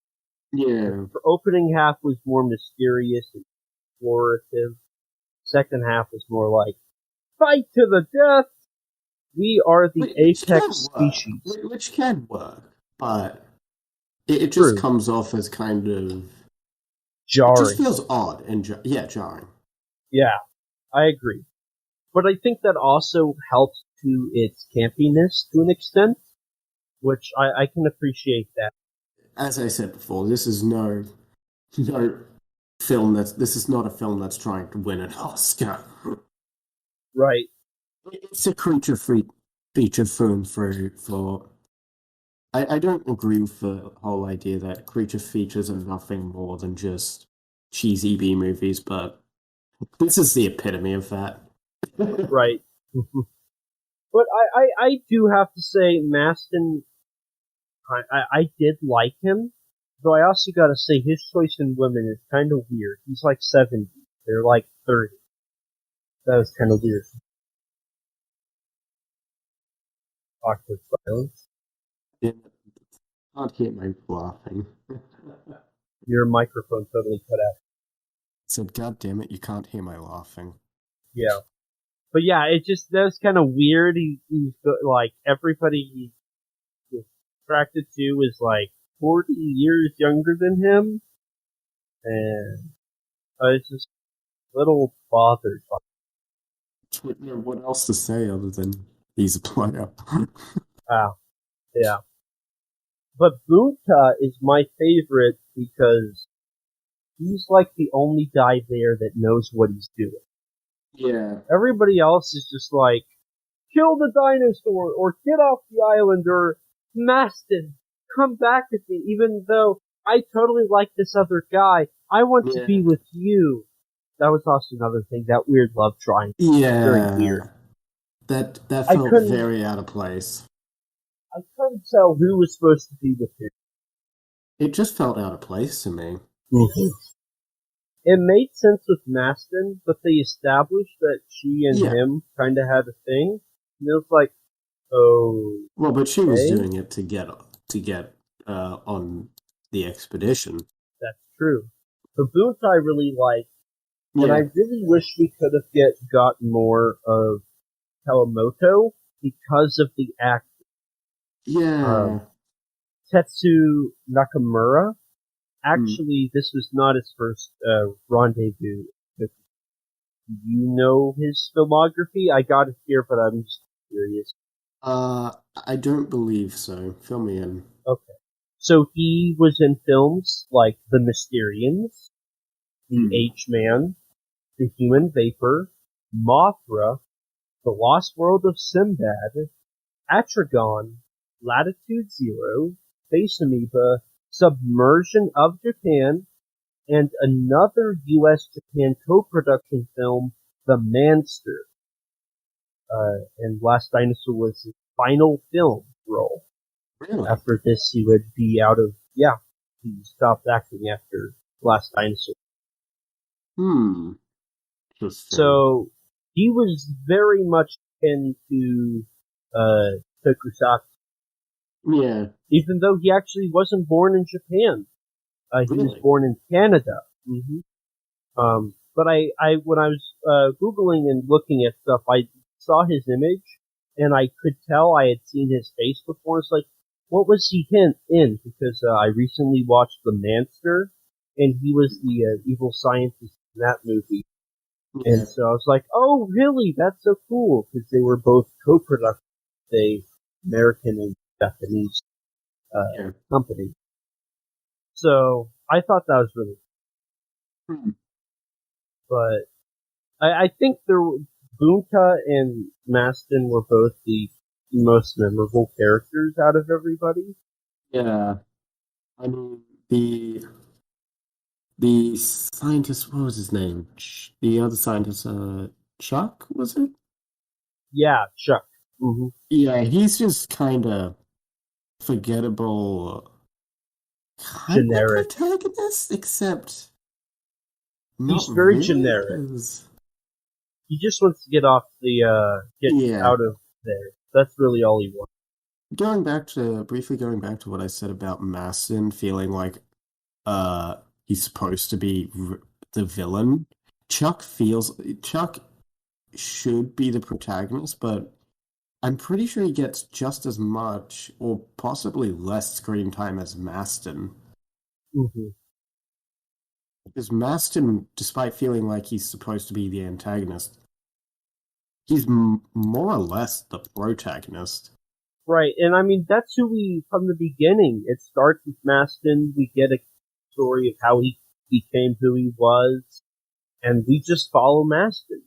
Yeah. The opening half was more mysterious and explorative. Second half was more like, fight to the death! We are the apex species. Which can work, but it just True. comes off as kind of Jarring. It just feels odd and jarring. Yeah, I agree. But I think that also helps to its campiness to an extent, which I can appreciate that. As I said before, this is no film this is not a film that's trying to win an Oscar. Right. It's a feature film for I don't agree with the whole idea that creature features are nothing more than just cheesy B movies, but this is the epitome of that. Right. But I do have to say, Maston, I did like him, though I also gotta say his choice in women is kind of weird. He's like 70. They're like 30. That was kind of weird. Awkward silence. Yeah, can't hear my laughing. Your microphone totally cut out. Said, God damn it, you can't hear my laughing. Yeah. But yeah, it just, that was kind of weird. He's like, everybody he was attracted to is like 40 years younger than him. And I was just a little bothered by it. What else to say other than he's a player? Wow. Yeah. But Bunta is my favorite because he's like the only guy there that knows what he's doing. Yeah. Everybody else is just like, kill the dinosaur, or get off the island, or Maston, come back with me, even though I totally like this other guy. I want to be with you. That was also another thing, that weird love triangle. Yeah. Very weird. That felt very out of place. I couldn't tell who was supposed to be with him. It just felt out of place to me. Mm-hmm. It made sense with Maston, but they established that she and him kind of had a thing. And it was like, oh. Well, but she was doing it to get on the expedition. That's true. The Boots I really like, and I really wish we could have got more of Kawamoto because of the actor. Yeah. Tetsu Nakamura. Actually, this was not his first rendezvous. Do you know his filmography? I got it here, but I'm just curious. I don't believe so. Fill me in. Okay. So he was in films like The Mysterians, The H-Man, The Human Vapor, Mothra, The Lost World of Sinbad, Atragon, Latitude Zero, Space Amoeba, Submersion of Japan, and another U.S.-Japan co-production film, The Manster. And Last Dinosaur was his final film role. Really? After this, he would be out of, he stopped acting after Last Dinosaur. So, he was very much into Tokusatsu. Yeah. Even though he actually wasn't born in Japan. He was born in Canada. Mm-hmm. But when I was Googling and looking at stuff, I saw his image, and I could tell I had seen his face before. It's like, what was he in? Because I recently watched The Manster, and he was the evil scientist in that movie. Yeah. And so I was like, oh, really? That's so cool, because they were both co-productions, the American and Japanese company. So I thought that was really cool. But I think Boonka and Maston were both the most memorable characters out of everybody. Yeah. I mean, the scientist, what was his name? The other scientist, Chuck, was it? Yeah, Chuck. Mm-hmm. Yeah, he's just kind of forgettable, kind Generic. of protagonist, except He's not very really, generic. 'cause... He just wants to get off the, get out of there. That's really all he wants. Briefly going back to what I said about Maston feeling like he's supposed to be the villain. Chuck should be the protagonist, but I'm pretty sure he gets just as much or possibly less screen time as Maston. Mm-hmm. Because Maston, despite feeling like he's supposed to be the antagonist, he's more or less the protagonist. Right, and I mean, that's who from the beginning, it starts with Maston, we get a story of how he became who he was, and we just follow Maston.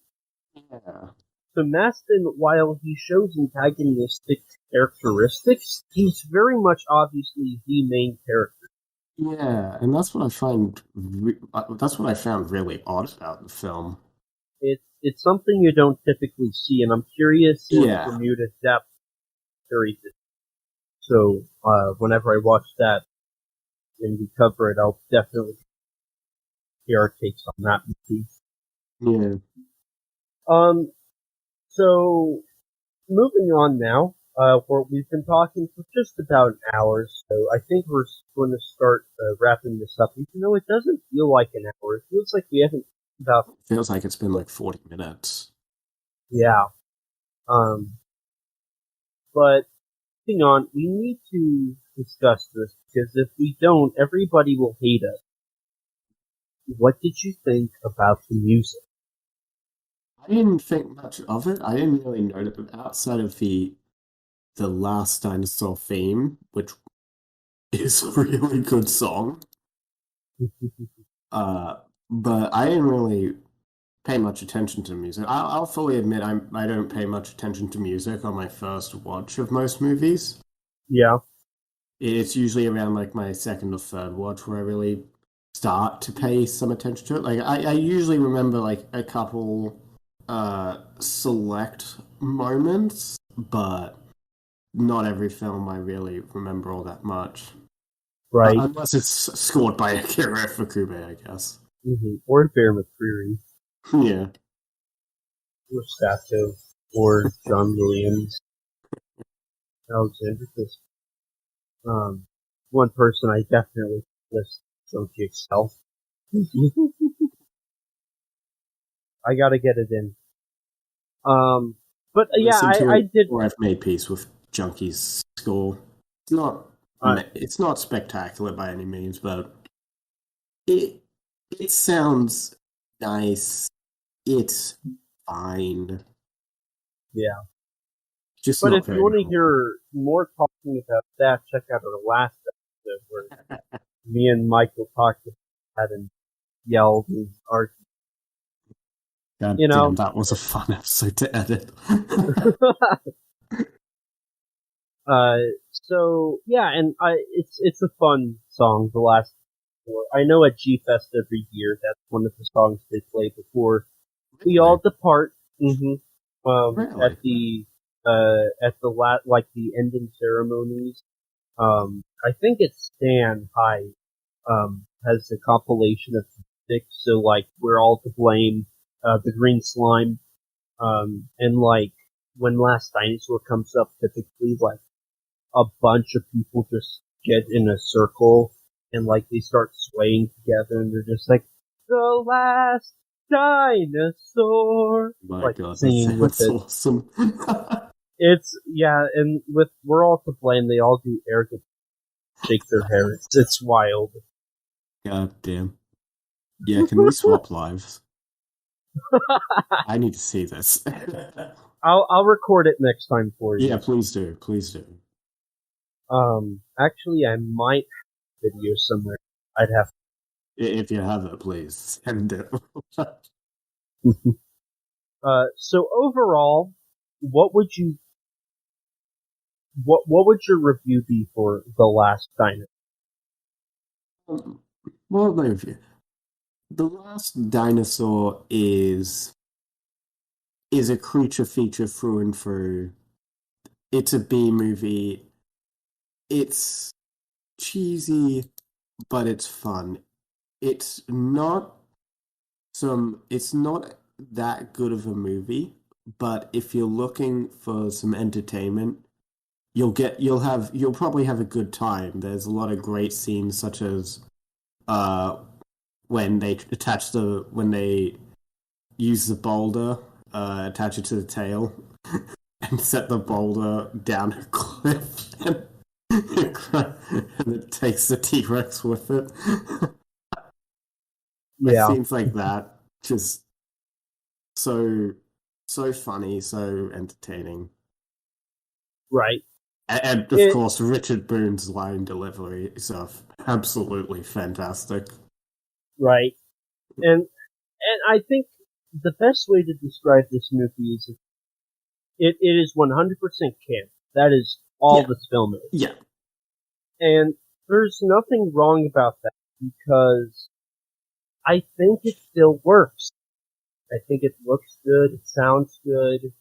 Yeah. So Maston, while he shows antagonistic characteristics, he's very much obviously the main character. Yeah, and that's what I find. That's what I found really odd about the film. It's something you don't typically see, and I'm curious if Bermuda Depth carries it. So whenever I watch that and we cover it, I'll definitely hear our takes on that movie. Yeah. So moving on now. We've been talking for just about an hour, so I think we're going to start wrapping this up. Even though it doesn't feel like an hour, it feels like we haven't about. It feels like it's been like 40 minutes. Yeah. But hang on, we need to discuss this because if we don't, everybody will hate us. What did you think about the music? I didn't think much of it. I didn't really notice it outside of the Last Dinosaur theme, which is a really good song. But I didn't really pay much attention to music. I'll fully admit I don't pay much attention to music on my first watch of most movies. Yeah. It's usually around like my second or third watch where I really start to pay some attention to it. Like I usually remember like a couple select moments, but not every film I really remember all that much. Right. Unless it's scored by Akira Ifukube, I guess. Mm-hmm. Or Bear McCreary. Yeah. Or Sato. Or John Williams. Alexander Fisk. One person I definitely list Joji Excel. I gotta get it in. But yeah, I did. Or I've made peace with Junkie's score. It's not spectacular by any means, but it sounds nice. It's fine. Yeah. Just but not if very you want to cool. hear more talking about that, check out our last episode where me and Michael talked about that and yelled and argued. God damn, that was a fun episode to edit. So yeah, and it's a fun song. The last four. I know at G Fest every year that's one of the songs they play before we all depart. Mm-hmm. Really? At the ending ceremonies. I think it's Stan High has a compilation of music, so like We're All to Blame, The Green Slime, and like when Last Dinosaur comes up, typically, like, a bunch of people just get in a circle and, like, they start swaying together and they're just like, the last dinosaur! My like, God, singing with that's it. awesome. And with We're All to Blame, they all do arrogant shake their hair. It's wild. God damn. Yeah, can we swap lives? I need to see this. I'll record it next time for you. Yeah, please do. Please do. Actually, I might have video somewhere. I'd have If you have it, please send it. So overall, what would your review be for The Last Dinosaur? Well, my review. The Last Dinosaur is a creature feature through and through. It's a B movie. It's cheesy, but it's fun. It's not it's not that good of a movie, but if you're looking for some entertainment, you'll probably have a good time. There's a lot of great scenes such as when they use the boulder, attach it to the tail, and set the boulder down a cliff, and it takes the T-Rex with it. Yeah. Scenes like that, just so funny, so entertaining. Right. And of course, Richard Boone's line delivery is absolutely fantastic. Right. And I think the best way to describe this movie is it is 100% camp. That is all this film is. Yeah. And there's nothing wrong about that because I think it still works. I think it looks good, it sounds good.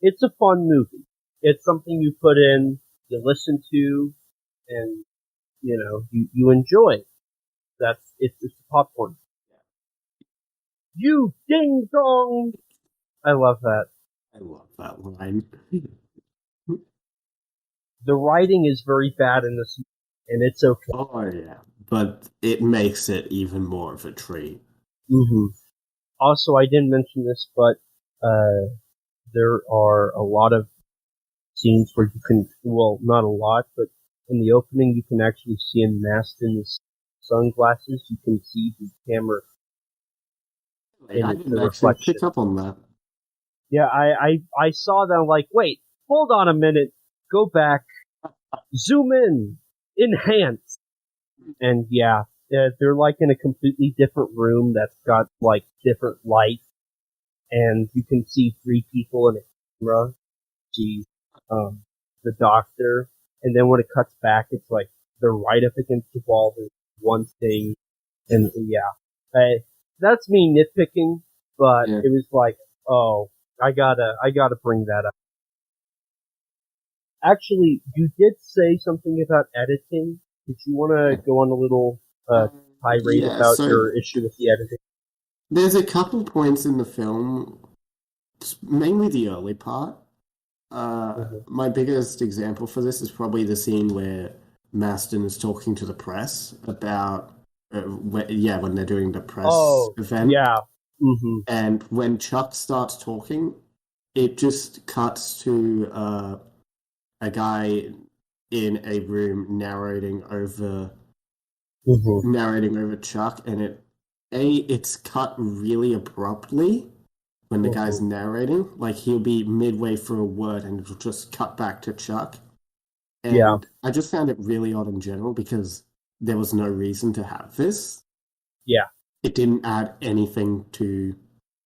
It's a fun movie. It's something you put in, you listen to, and, you enjoy. It's popcorn. You ding dong! I love that. I love that line. The writing is very bad in this, and it's okay. Oh, yeah. But it makes it even more of a treat. Mm-hmm. Also, I didn't mention this, but there are a lot of scenes where you can, well, not a lot, but in the opening you can actually see him masked in his sunglasses. You can see the camera in I didn't the actually reflection. pick up on that. Yeah, I saw that. I'm like, wait, hold on a minute, go back, zoom in, enhance, and yeah, they're like in a completely different room that's got like different light, and you can see three people in a camera. See, the doctor, and then when it cuts back, it's like they're right up against the wall. There's one thing, and yeah, that's me nitpicking, but it was like, oh, I gotta bring that up. Actually, you did say something about editing. Did you want to go on a little tirade about your issue with the editing? There's a couple points in the film, mainly the early part. My biggest example for this is probably the scene where Maston is talking to the press about, when they're doing the press event. Yeah. Mm-hmm. And when Chuck starts talking, it just cuts to a guy in a room narrating over Chuck, and it's cut really abruptly when the guy's narrating. Like, he'll be midway through a word and it'll just cut back to Chuck. And I just found it really odd in general because there was no reason to have this. Yeah. It didn't add anything to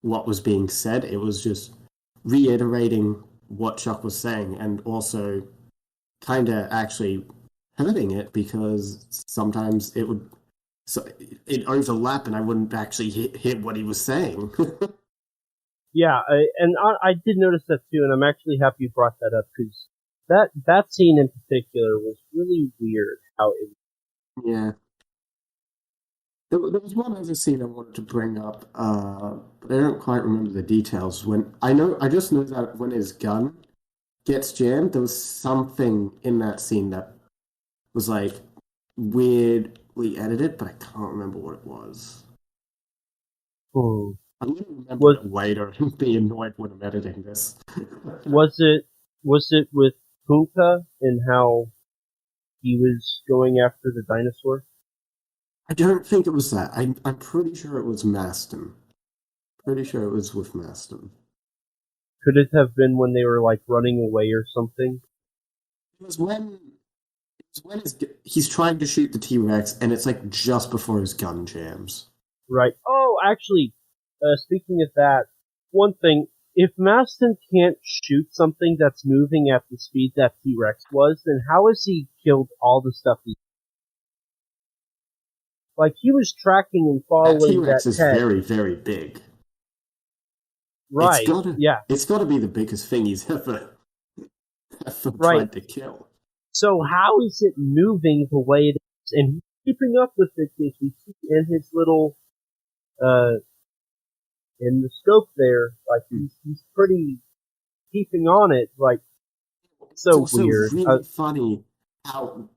what was being said. It was just reiterating what Chuck was saying and also kind of actually hurting it because sometimes it would overlap and I wouldn't actually hit what he was saying. Yeah, I did notice that too, and I'm actually happy you brought that up because that scene in particular was really weird. How it, yeah, There was one other scene I wanted to bring up, but I don't quite remember the details. I just know that when his gun gets jammed, there was something in that scene that was like weirdly edited, but I can't remember what it was. Hmm. I'm gonna remember Was it later and be annoyed when I'm editing this. was it with Punka and how he was going after the dinosaur? I don't think it was that. I'm pretty sure it was Maston. Pretty sure it was with Maston. Could it have been when they were like running away or something? It was when he's trying to shoot the T-Rex, and it's like just before his gun jams. Right. Oh, actually, speaking of that, one thing, if Maston can't shoot something that's moving at the speed that T-Rex was, then how has he killed all the stuff he... Like, he was tracking and That following that T-Rex is head. very, very big. Right, yeah. It's gotta be the biggest thing he's ever Right. tried to kill. So how is it moving the way it is? And he's keeping up with it, as we see in his little, in the scope there. Like, he's pretty keeping on it, like, It's so also weird. really funny how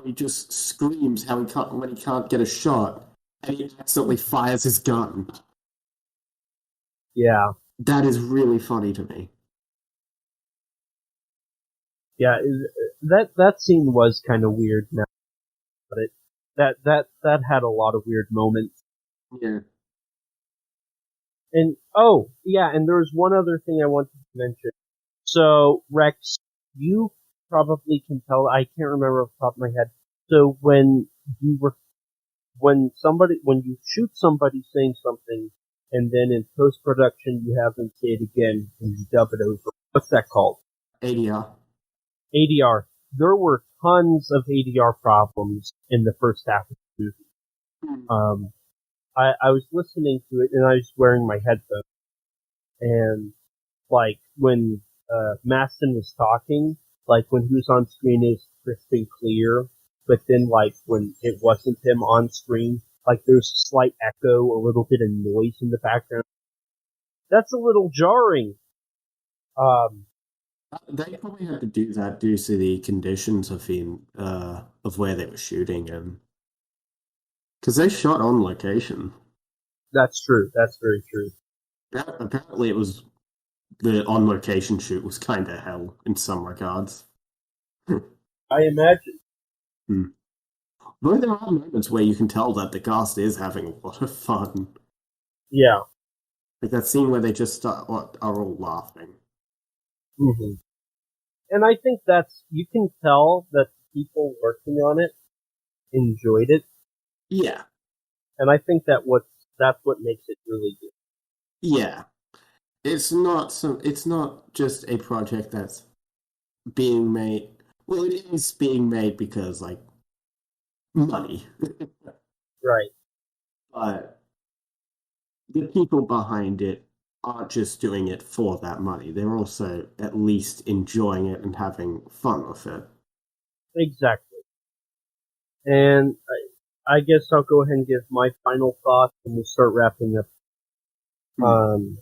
he just screams how he can't when he can't get a shot, and he accidentally fires his gun. Yeah, That is really funny to me. yeah. That scene was kind of weird now, but that had a lot of weird moments. Yeah. And oh, yeah, and there was one other thing I wanted to mention. So Rex, you probably can tell. I can't remember off the top of my head. So when you shoot somebody saying something, and then in post production you have them say it again and you dub it over. What's that called? ADR. ADR. There were tons of ADR problems in the first half of the movie. I was listening to it and I was wearing my headphones, and like when Maston was talking, like when he was on screen, it was crisp and clear. But then, like when it wasn't him on screen, like there's a slight echo, a little bit of noise in the background. That's a little jarring. Um, They probably had to do that due to the conditions of where they were shooting and because they shot on location. that's true. That's very true. Apparently, it was the on location shoot was kind of hell in some regards. I imagine. Hmm. Though there are moments where you can tell that the cast is having a lot of fun. Yeah. Like that scene where they just are all laughing. Hmm. And I think you can tell that the people working on it enjoyed it. Yeah, And I think that's what makes it really good. yeah. It's not just a project that's being made. Well, it is being made because like money, Right. but the people behind it aren't just doing it for that money. They're also at least enjoying it and having fun with it. Exactly. And I guess I'll go ahead and give my final thoughts and we'll start wrapping up. Um,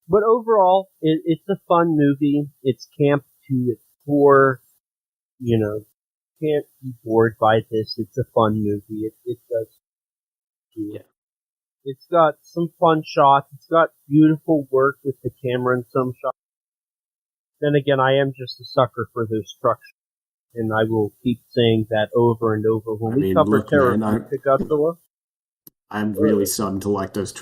but overall, it's a fun movie. It's camp to its core. You know, can't be bored by this. It's a fun movie. It does. Yeah. It's got some fun shots. It's got beautiful work with the camera in some shots. Then again, I am just a sucker for those truck shots, and I will keep saying that over and over. When we cover Terror of Godzilla, I'm really starting to like those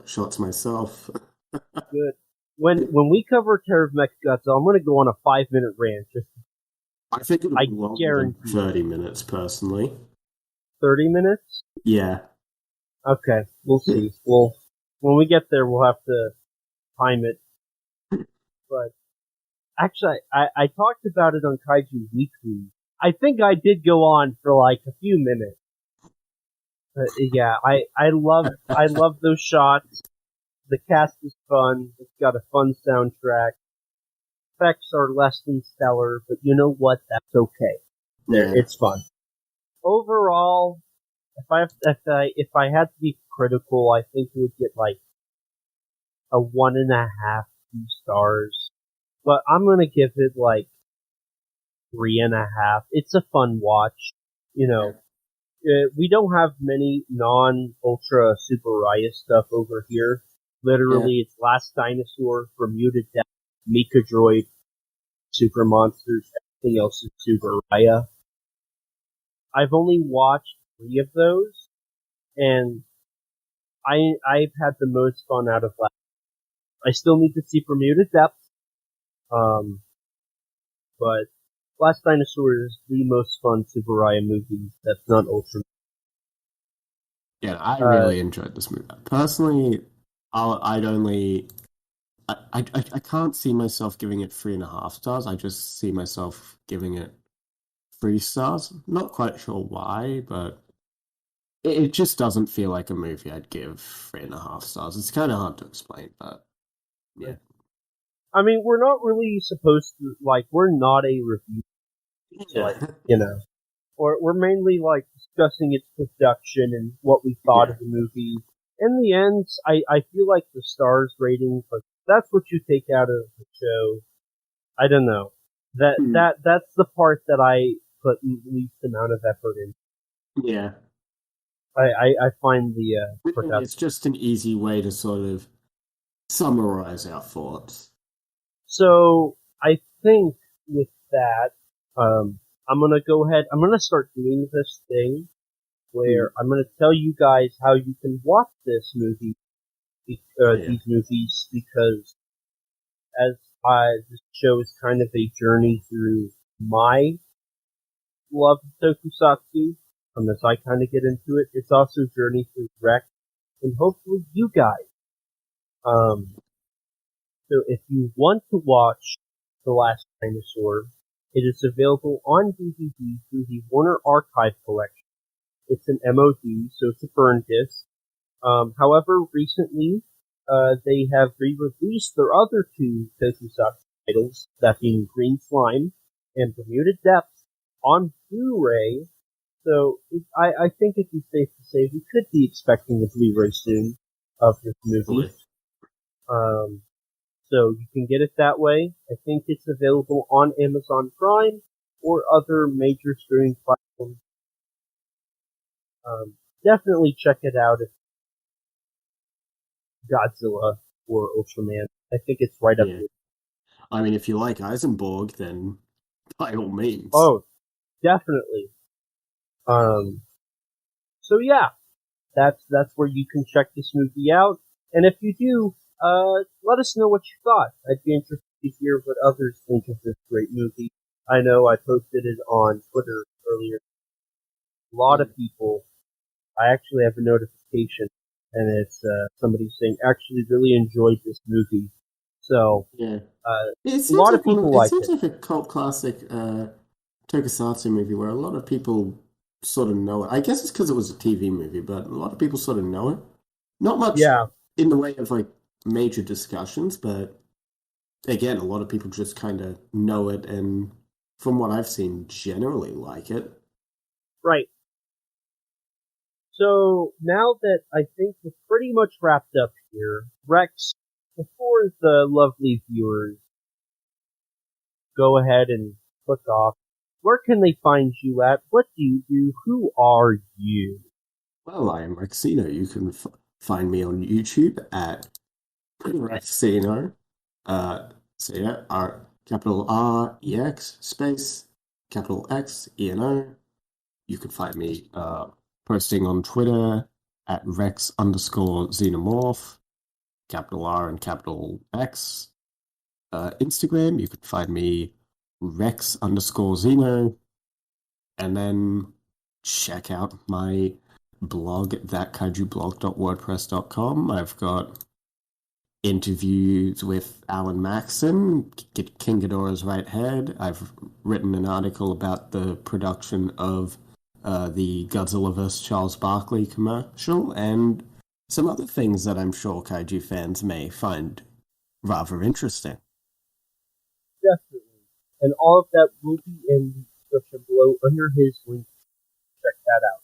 shots myself. good. When we cover Terror of Mechagodzilla, I'm going to go on a 5-minute rant. I think it'll be longer than 30 minutes, personally. 30 minutes? Yeah. Okay, we'll see. When we get there, we'll have to time it. But actually, I talked about it on Kaiju Weekly. I think I did go on for like a few minutes. But yeah, I love those shots. The cast is fun. It's got a fun soundtrack. Effects are less than stellar, but you know what? That's okay. Yeah. It's fun. Overall, if I had to be critical, I think it would get like a 1.5, 2 stars. But I'm gonna give it like 3.5. It's a fun watch. We don't have many non-Ultra Tsuburaya stuff over here. Literally, it's Last Dinosaur, Bermuda Death, Mika Droid, Super Monsters, everything else is Tsuburaya. I've only watched 3 of those, and I've had the most fun out of that. I still need to see Bermuda Depth, but Last Dinosaur is the most fun Tsuburaya movie that's not Ultra. Yeah, I really enjoyed this movie. Personally, I can't see myself giving it 3.5 stars. I just see myself giving it 3 stars. Not quite sure why, but it just doesn't feel like a movie I'd give 3.5 stars. It's kind of hard to explain, but yeah. I mean, we're not really supposed to, we're not a review, or we're mainly, discussing its production and what we thought of the movie. In the end, I feel like the stars ratings, that's what you take out of the show. I don't know. That's the part that I put least amount of effort in. Yeah. I find the production. It's just an easy way to sort of summarize our thoughts. So I think with that, I'm gonna go ahead. I'm gonna start doing this thing where I'm gonna tell you guys how you can watch this movie, these movies, because as this show is kind of a journey through my love of Tokusatsu. As I kind of get into it, it's also a journey through Rex and hopefully you guys. So if you want to watch The Last Dinosaur, it is available on DVD through the Warner Archive Collection. It's an MOD, so it's a burn disc. However, recently, they have re-released their other 2 Tokusatsu titles, that being Green Slime and Bermuda Depth, on Blu-ray. So I think it'd be safe to say we could be expecting a Blu-ray soon of this movie. So you can get it that way. I think it's available on Amazon Prime or other major streaming platforms. Definitely check it out if Godzilla or Ultraman. I think it's right up there. I mean, if you like Eisenberg, then by all means. Oh, definitely. So yeah, that's where you can check this movie out. And if you do, let us know what you thought. I'd be interested to hear what others think of this great movie. I know I posted it on Twitter earlier. A lot of people, I actually have a notification, and it's somebody saying, actually really enjoyed this movie. So, a lot of people like it. It seems like a cult classic Tokusatsu movie where a lot of people sort of know it. I guess it's because it was a TV movie, but a lot of people sort of know it. Not much in the way of major discussions, but again, a lot of people just kind of know it, and from what I've seen, generally like it. Right. So now that I think we're pretty much wrapped up here, Rex, before the lovely viewers go ahead and click off, where can they find you at? What do you do? Who are you? Well, I am Xeno. You can find me on YouTube at Xeno. So yeah, capital REX space capital XENO. You can find me posting on Twitter at Rex_Xenomorph, capital R and capital X. Instagram, you can find me Rex_Xeno, and then check out my blog at thatkaijublog.wordpress.com. I've got interviews with Alan Maxon, King Ghidorah's right head. I've written an article about the production of the Godzilla vs. Charles Barkley commercial, and some other things that I'm sure kaiju fans may find rather interesting. Definitely. And all of that will be in the description below under his link. Check that out.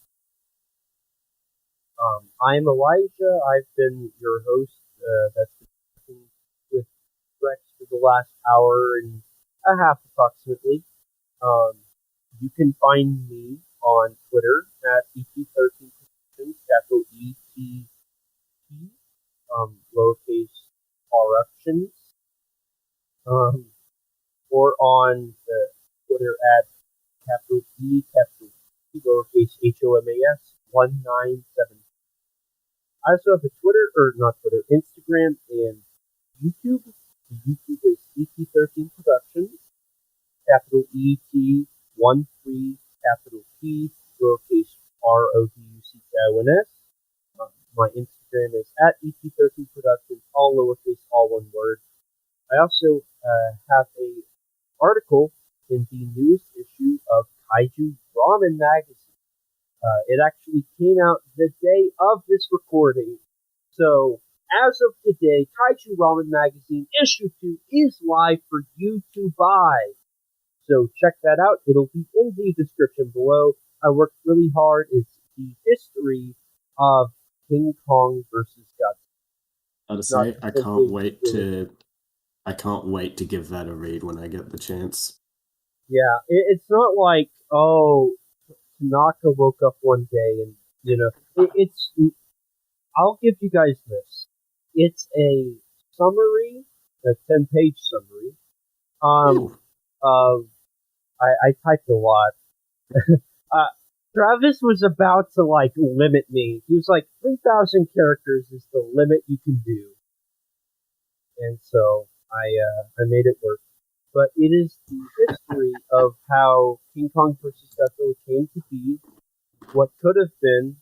I'm Elijah. I've been your host that's been working with Rex for the last hour and a half approximately. Um, you can find me on Twitter at EP13 Productions, capital ETT, lowercase Ruptions, or on Twitter at capital E, capital T, lowercase HOMAS 197. I also have a Twitter, or not Twitter, Instagram and YouTube. The YouTube is EP13 Productions, capital ET13, capital P, lowercase RODUCKIONS. My Instagram is at EP13 Productions, all lowercase, all one word. I also have a article in the newest issue of Kaiju Ramen Magazine. It actually came out the day of this recording. So, as of today, Kaiju Ramen Magazine issue 2 is live for you to buy. So check that out. It'll be in the description below. I worked really hard. It's the history of King Kong versus Godzilla. I'd say I can't wait to give that a read when I get the chance. Yeah, it's not like, Tanaka woke up one day and, I'll give you guys this. It's a summary, a 10-page summary, of, I typed a lot. Travis was about to, limit me. He was like, 3,000 characters is the limit you can do. And so, I made it work. But it is the history of how King Kong vs. Godzilla came to be, what could have been,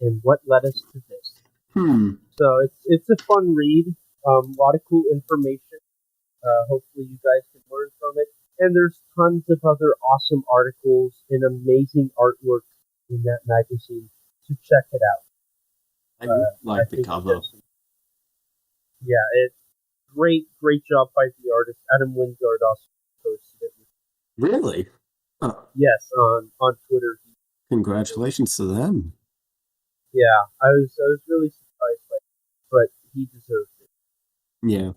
and what led us to this. So it's a fun read. A lot of cool information. Hopefully you guys can learn from it. And there's tons of other awesome articles and amazing artwork in that magazine. So check it out. I like the cover. Yeah, it's great job by the artist. Adam Wingard also posted it. Really? Yes, on Twitter. Congratulations to them. Yeah, I was really surprised by it, but he deserved it. Yeah.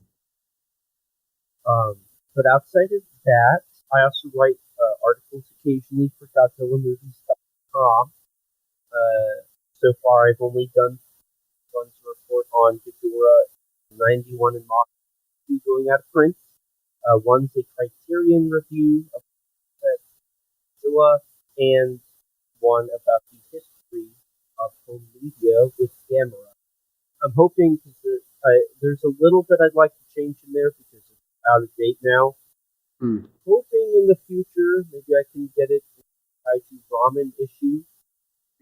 But outside of that, I also write articles occasionally for GodzillaMovies.com. So far, I've only done one to report on Ghidorah 91 and Mach 2 going out of print. One's a Criterion review of Godzilla, and one about the history of home media with Gamera. I'm hoping, because there's a little bit I'd like to change in there because it's out of date now. Hoping in the future, maybe I can get it in Kaiju Ramen issue.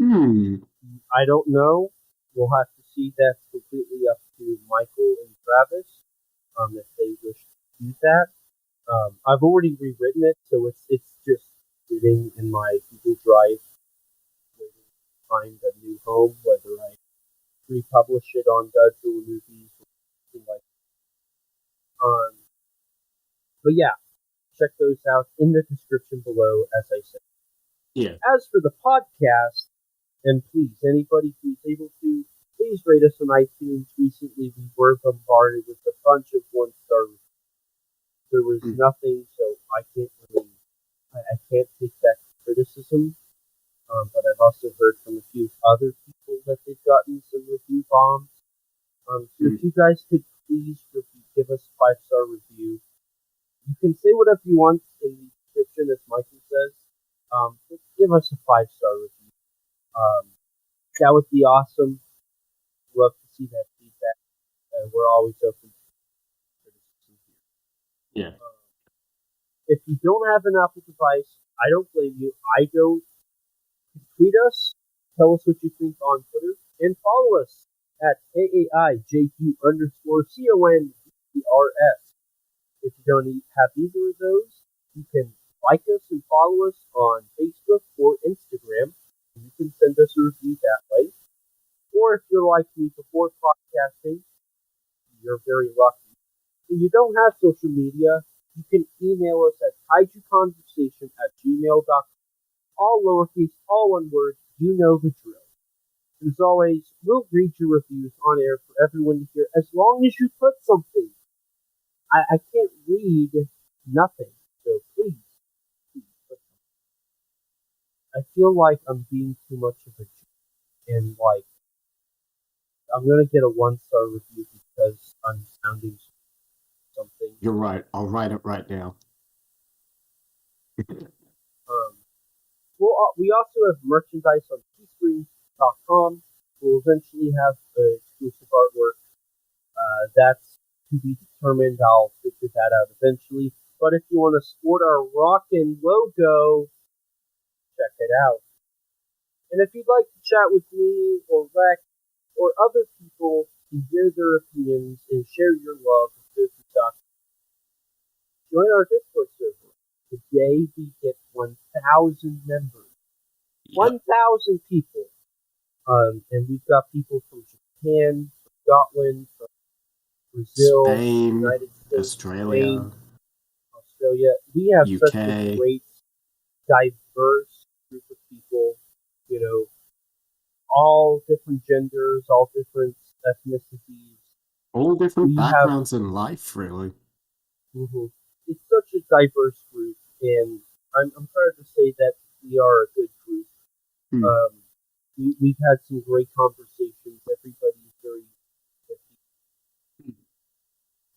I don't know. We'll have to see. That's completely up to Michael and Travis, if they wish to do that. I've already rewritten it, so it's just sitting in my Google Drive, waiting to find a new home, whether I republish it on Godzilla Movies or something like that. But yeah, check those out in the description below, as I said. Yeah. As for the podcast, and please, anybody who's able to, please rate us on iTunes. Recently, we were bombarded with a bunch of one-star reviews. There was nothing, so I can't take that criticism. But I've also heard from a few other people that they've gotten some review bombs. So if you guys could please give us a 5-star review. You can say whatever you want in the description, as Michael says. Just give us a 5-star review. That would be awesome. Love to see that feedback. We're always open to criticism here. Yeah. If you don't have an Apple device, I don't blame you. I don't. Tweet us. Tell us what you think on Twitter. And follow us at AAIJQ_CONVERS. If you don't have either of those, you can like us and follow us on Facebook or Instagram. You can send us a review that way. Or if you're like me before podcasting, you're very lucky. If you don't have social media, you can email us at kaijuconversation@gmail.com. All lowercase, all one word, you know the drill. And as always, we'll read your reviews on air for everyone to hear, as long as you put something. I can't read nothing, so please put something. I feel like I'm being too much of a jerk, and like I'm gonna get a 1-star review because I'm sounding something. You're right. I'll write it right now. We also have merchandise on teespring.com. We'll eventually have exclusive artwork. That's to be determined. I'll figure that out eventually. But if you want to sport our Rockin' logo, check it out. And if you'd like to chat with me or Rex or other people and hear their opinions and share your love of Tokusatsu, join our Discord server. Today we hit 1,000 members. Yep. 1,000 people. And we've got people from Japan, from Scotland, from Brazil, Spain, United States, Australia. Australia. We have UK. such a great, diverse group of people. You know, all different genders, all different ethnicities. All different We backgrounds in life, really. It's such a diverse group, and I'm proud to say that we are a good group. We've had some great conversations. Everybody's very happy.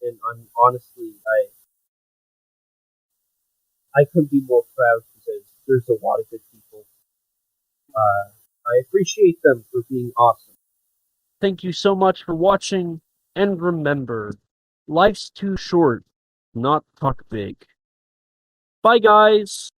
And I'm honestly, I couldn't be more proud because there's a lot of good people. I appreciate them for being awesome. Thank you so much for watching, and remember, life's too short, not talk big. Bye, guys!